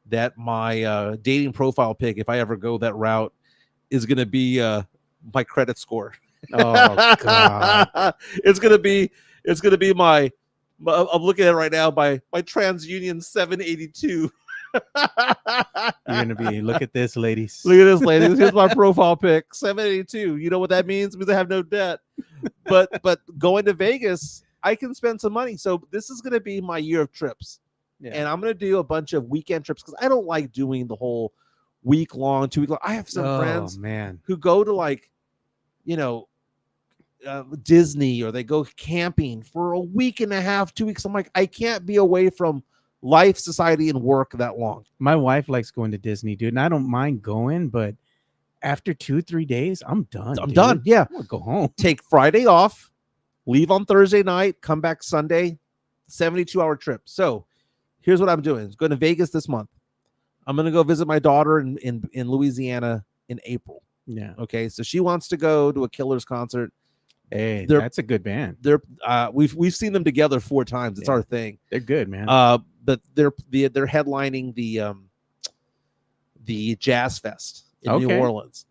that my dating profile pic, if I ever go that route, is going to be my credit score. Oh God. It's gonna be my I'm looking at it right now, my TransUnion 782. You're gonna be, look at this, ladies. Look at this, ladies. Here's my profile pic, 782. You know what that means? Because I have no debt. But going to Vegas, I can spend some money. So this is gonna be my year of trips. Yeah. And I'm gonna do a bunch of weekend trips because I don't like doing the whole week long, 2 week long. I have some friends who go to like, you know, Disney, or they go camping for a week and a half, 2 weeks. I'm like, I can't be away from life, society, and work that long. My wife likes going to Disney, dude, and I don't mind going, but after 2-3 days, I'm done. I'm done. Yeah. I want to go home. Take Friday off, leave on Thursday night, come back Sunday, 72-hour trip. So here's what I'm doing. I'm going to Vegas this month. I'm going to go visit my daughter in Louisiana in April. Yeah. Okay. So she wants to go to a Killers concert. Hey, that's a good band. We've seen them together 4 times. It's our thing. They're good, man. But they're headlining the Jazz Fest in New Orleans.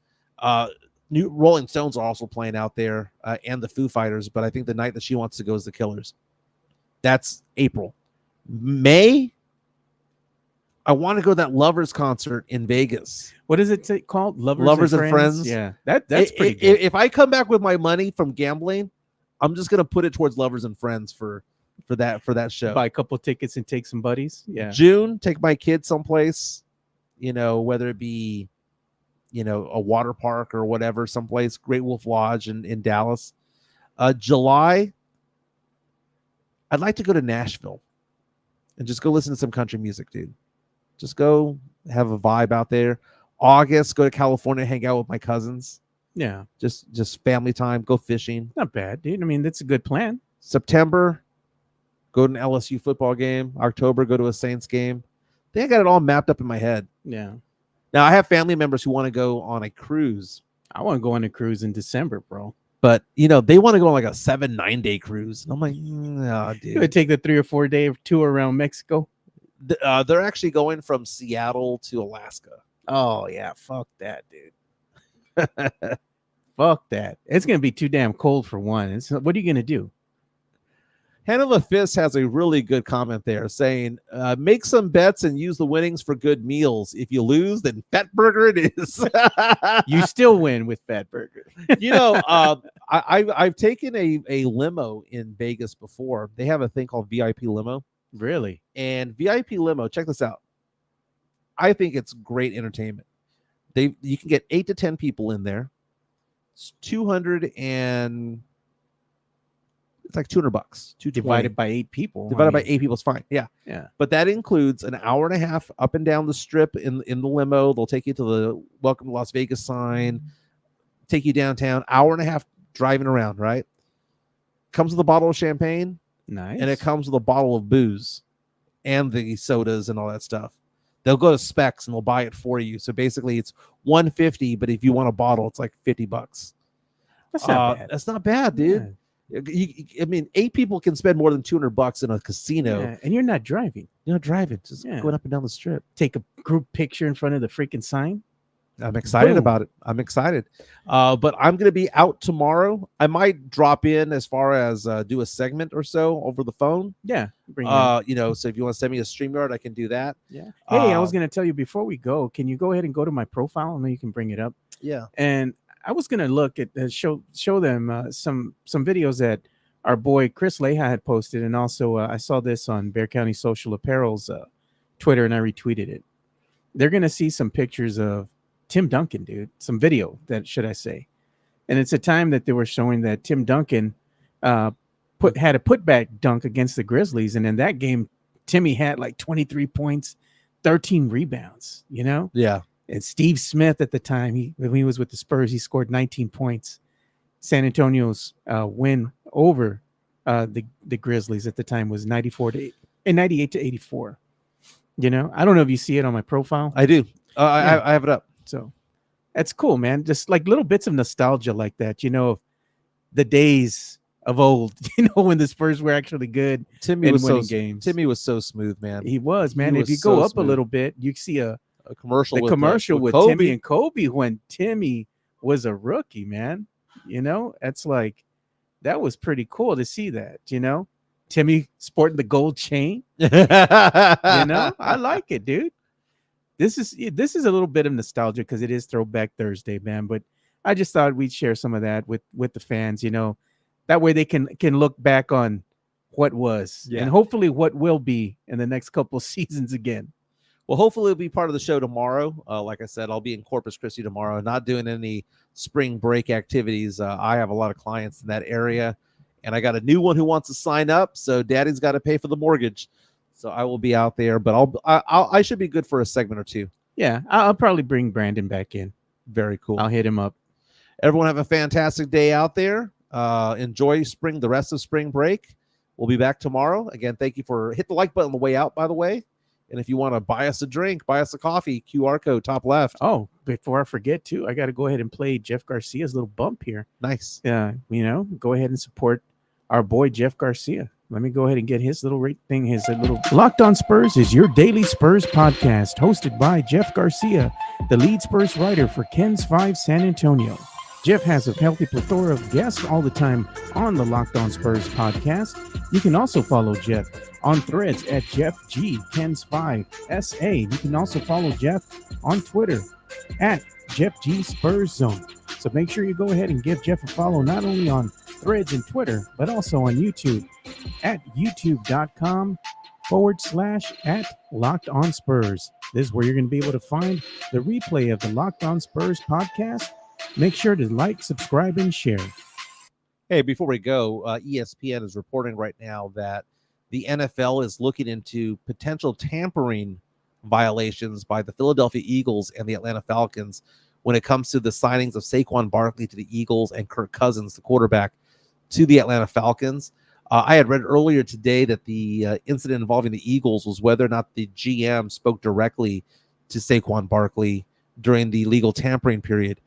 New Rolling Stones are also playing out there, and the Foo Fighters. But I think the night that she wants to go is the Killers. That's April. May, I want to go to that Lovers concert in Vegas. What is it called? Lovers and Friends. Yeah, that's pretty good. If I come back with my money from gambling, I'm just gonna put it towards Lovers and Friends for that show. Buy a couple tickets and take some buddies. Yeah. June, take my kids someplace, you know, whether it be, you know, a water park or whatever, someplace. Great Wolf Lodge in Dallas. July, I'd like to go to Nashville and just go listen to some country music, dude. Just go have a vibe out there. August, go to California, hang out with my cousins. Yeah. Just family time, go fishing. Not bad, dude. I mean, that's a good plan. September, go to an LSU football game. October, go to a Saints game. I think I got it all mapped up in my head. Yeah. Now, I have family members who want to go on a cruise. I want to go on a cruise in December, bro. But, you know, they want to go on like a 7-9 day cruise. And I'm like, no, dude. You would take the 3 or 4 day tour around Mexico? They're actually going from Seattle to Alaska. Oh, yeah. Fuck that, dude. Fuck that. It's going to be too damn cold for one. What are you going to do? Hand of a Fist has a really good comment there saying, make some bets and use the winnings for good meals. If you lose, then Fat Burger it is. You still win with Fat Burger. You know, I've taken a limo in Vegas before. They have a thing called VIP limo. Really? And VIP limo, check this out. I think it's great entertainment. You can get 8 to 10 people in there. It's $200 and it's like $200. Divided by 8 people. Divided by 8 people is fine. Yeah. Yeah. But that includes an hour and a half up and down the strip in the limo. They'll take you to the Welcome to Las Vegas sign, take you downtown, hour and a half driving around, right? Comes with a bottle of champagne. Nice. And it comes with a bottle of booze. and the sodas and all that stuff. They'll go to Specs and they'll buy it for you. So basically it's $150, but if you want a bottle, it's like $50. That's not bad. That's not bad, dude. Yeah. I mean, 8 people can spend more than $200 in a casino. Yeah, and you're not driving. You're not driving, just going up and down the strip. Take a group picture in front of the freaking sign. I'm excited about it. I'm excited. But I'm going to be out tomorrow. I might drop in as far as do a segment or so over the phone. Yeah. So if you want to send me a StreamYard, I can do that. Yeah. Hey, I was going to tell you before we go, can you go ahead and go to my profile? I know you can bring it up. Yeah. And I was going to look at show them some videos that our boy Chris Leha had posted. And also I saw this on Bear County Social Apparel's Twitter, and I retweeted it. They're going to see some pictures of Tim Duncan, dude, some video that should I say. And it's a time that they were showing that Tim Duncan had a putback dunk against the Grizzlies. And in that game, Timmy had like 23 points, 13 rebounds, Yeah. And Steve Smith at the time, when he was with the Spurs, he scored 19 points. San Antonio's win over the Grizzlies at the time was 98 to 84. I don't know if you see it on my profile. I do. I have it up. So that's cool, man. Just like little bits of nostalgia like that, the days of old, when the Spurs were actually good. Timmy was winning games. Timmy was so smooth, man. He was, man. If you go up a little bit, you see a commercial. The commercial with Kobe. Timmy and Kobe when Timmy was a rookie, man. That's like, that was pretty cool to see that. Timmy sporting the gold chain. I like it, dude. This is a little bit of nostalgia because it is Throwback Thursday, man. But I just thought we'd share some of that with the fans, that way they can look back on what was and hopefully what will be in the next couple of seasons again. Well, hopefully it'll be part of the show tomorrow. Like I said, I'll be in Corpus Christi tomorrow, not doing any spring break activities. I have a lot of clients in that area, and I got a new one who wants to sign up. So Daddy's got to pay for the mortgage. So I will be out there, but I should be good for a segment or two. Yeah, I'll probably bring Brandon back in. Very cool. I'll hit him up. Everyone have a fantastic day out there. Enjoy the rest of spring break. We'll be back tomorrow. Again, thank you for hit the like button on the way out, by the way. And if you want to buy us a drink, buy us a coffee, QR code top left. Oh, before I forget too, I got to go ahead and play Jeff Garcia's little bump here. Nice. Yeah, go ahead and support our boy Jeff Garcia. Let me go ahead and get his little thing. His little Locked On Spurs is your daily Spurs podcast, hosted by Jeff Garcia, the lead Spurs writer for Ken's 5 San Antonio. Jeff has a healthy plethora of guests all the time on the Locked On Spurs podcast. You can also follow Jeff on Threads at Jeff G Ken's 5 SA. You can also follow Jeff on Twitter at Jeff G Spurs Zone. So make sure you go ahead and give Jeff a follow not only on Threads and Twitter, but also on YouTube at youtube.com/@LockedOnSpurs. This is where you're going to be able to find the replay of the Locked On Spurs podcast. Make sure to like, subscribe, and share. Hey, before we go, ESPN is reporting right now that the NFL is looking into potential tampering violations by the Philadelphia Eagles and the Atlanta Falcons when it comes to the signings of Saquon Barkley to the Eagles and Kirk Cousins, the quarterback, to the Atlanta Falcons. I had read earlier today that the incident involving the Eagles was whether or not the GM spoke directly to Saquon Barkley during the legal tampering period.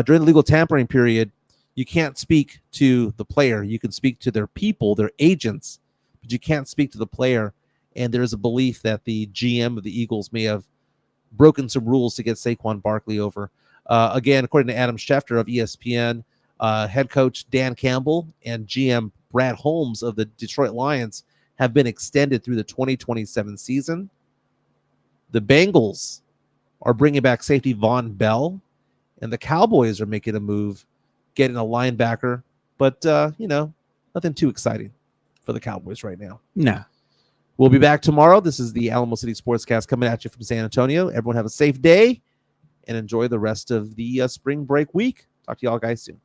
During the legal tampering period, you can't speak to the player. You can speak to their people, their agents, but you can't speak to the player. And there's a belief that the GM of the Eagles may have broken some rules to get Saquon Barkley over. Again, according to Adam Schefter of ESPN, head coach Dan Campbell and GM Brad Holmes of the Detroit Lions have been extended through the 2027 season. The Bengals are bringing back safety Von Bell, and the Cowboys are making a move, getting a linebacker. But, nothing too exciting for the Cowboys right now. Nah. We'll be back tomorrow. This is the Alamo City Sportscast coming at you from San Antonio. Everyone have a safe day and enjoy the rest of the spring break week. Talk to y'all guys soon.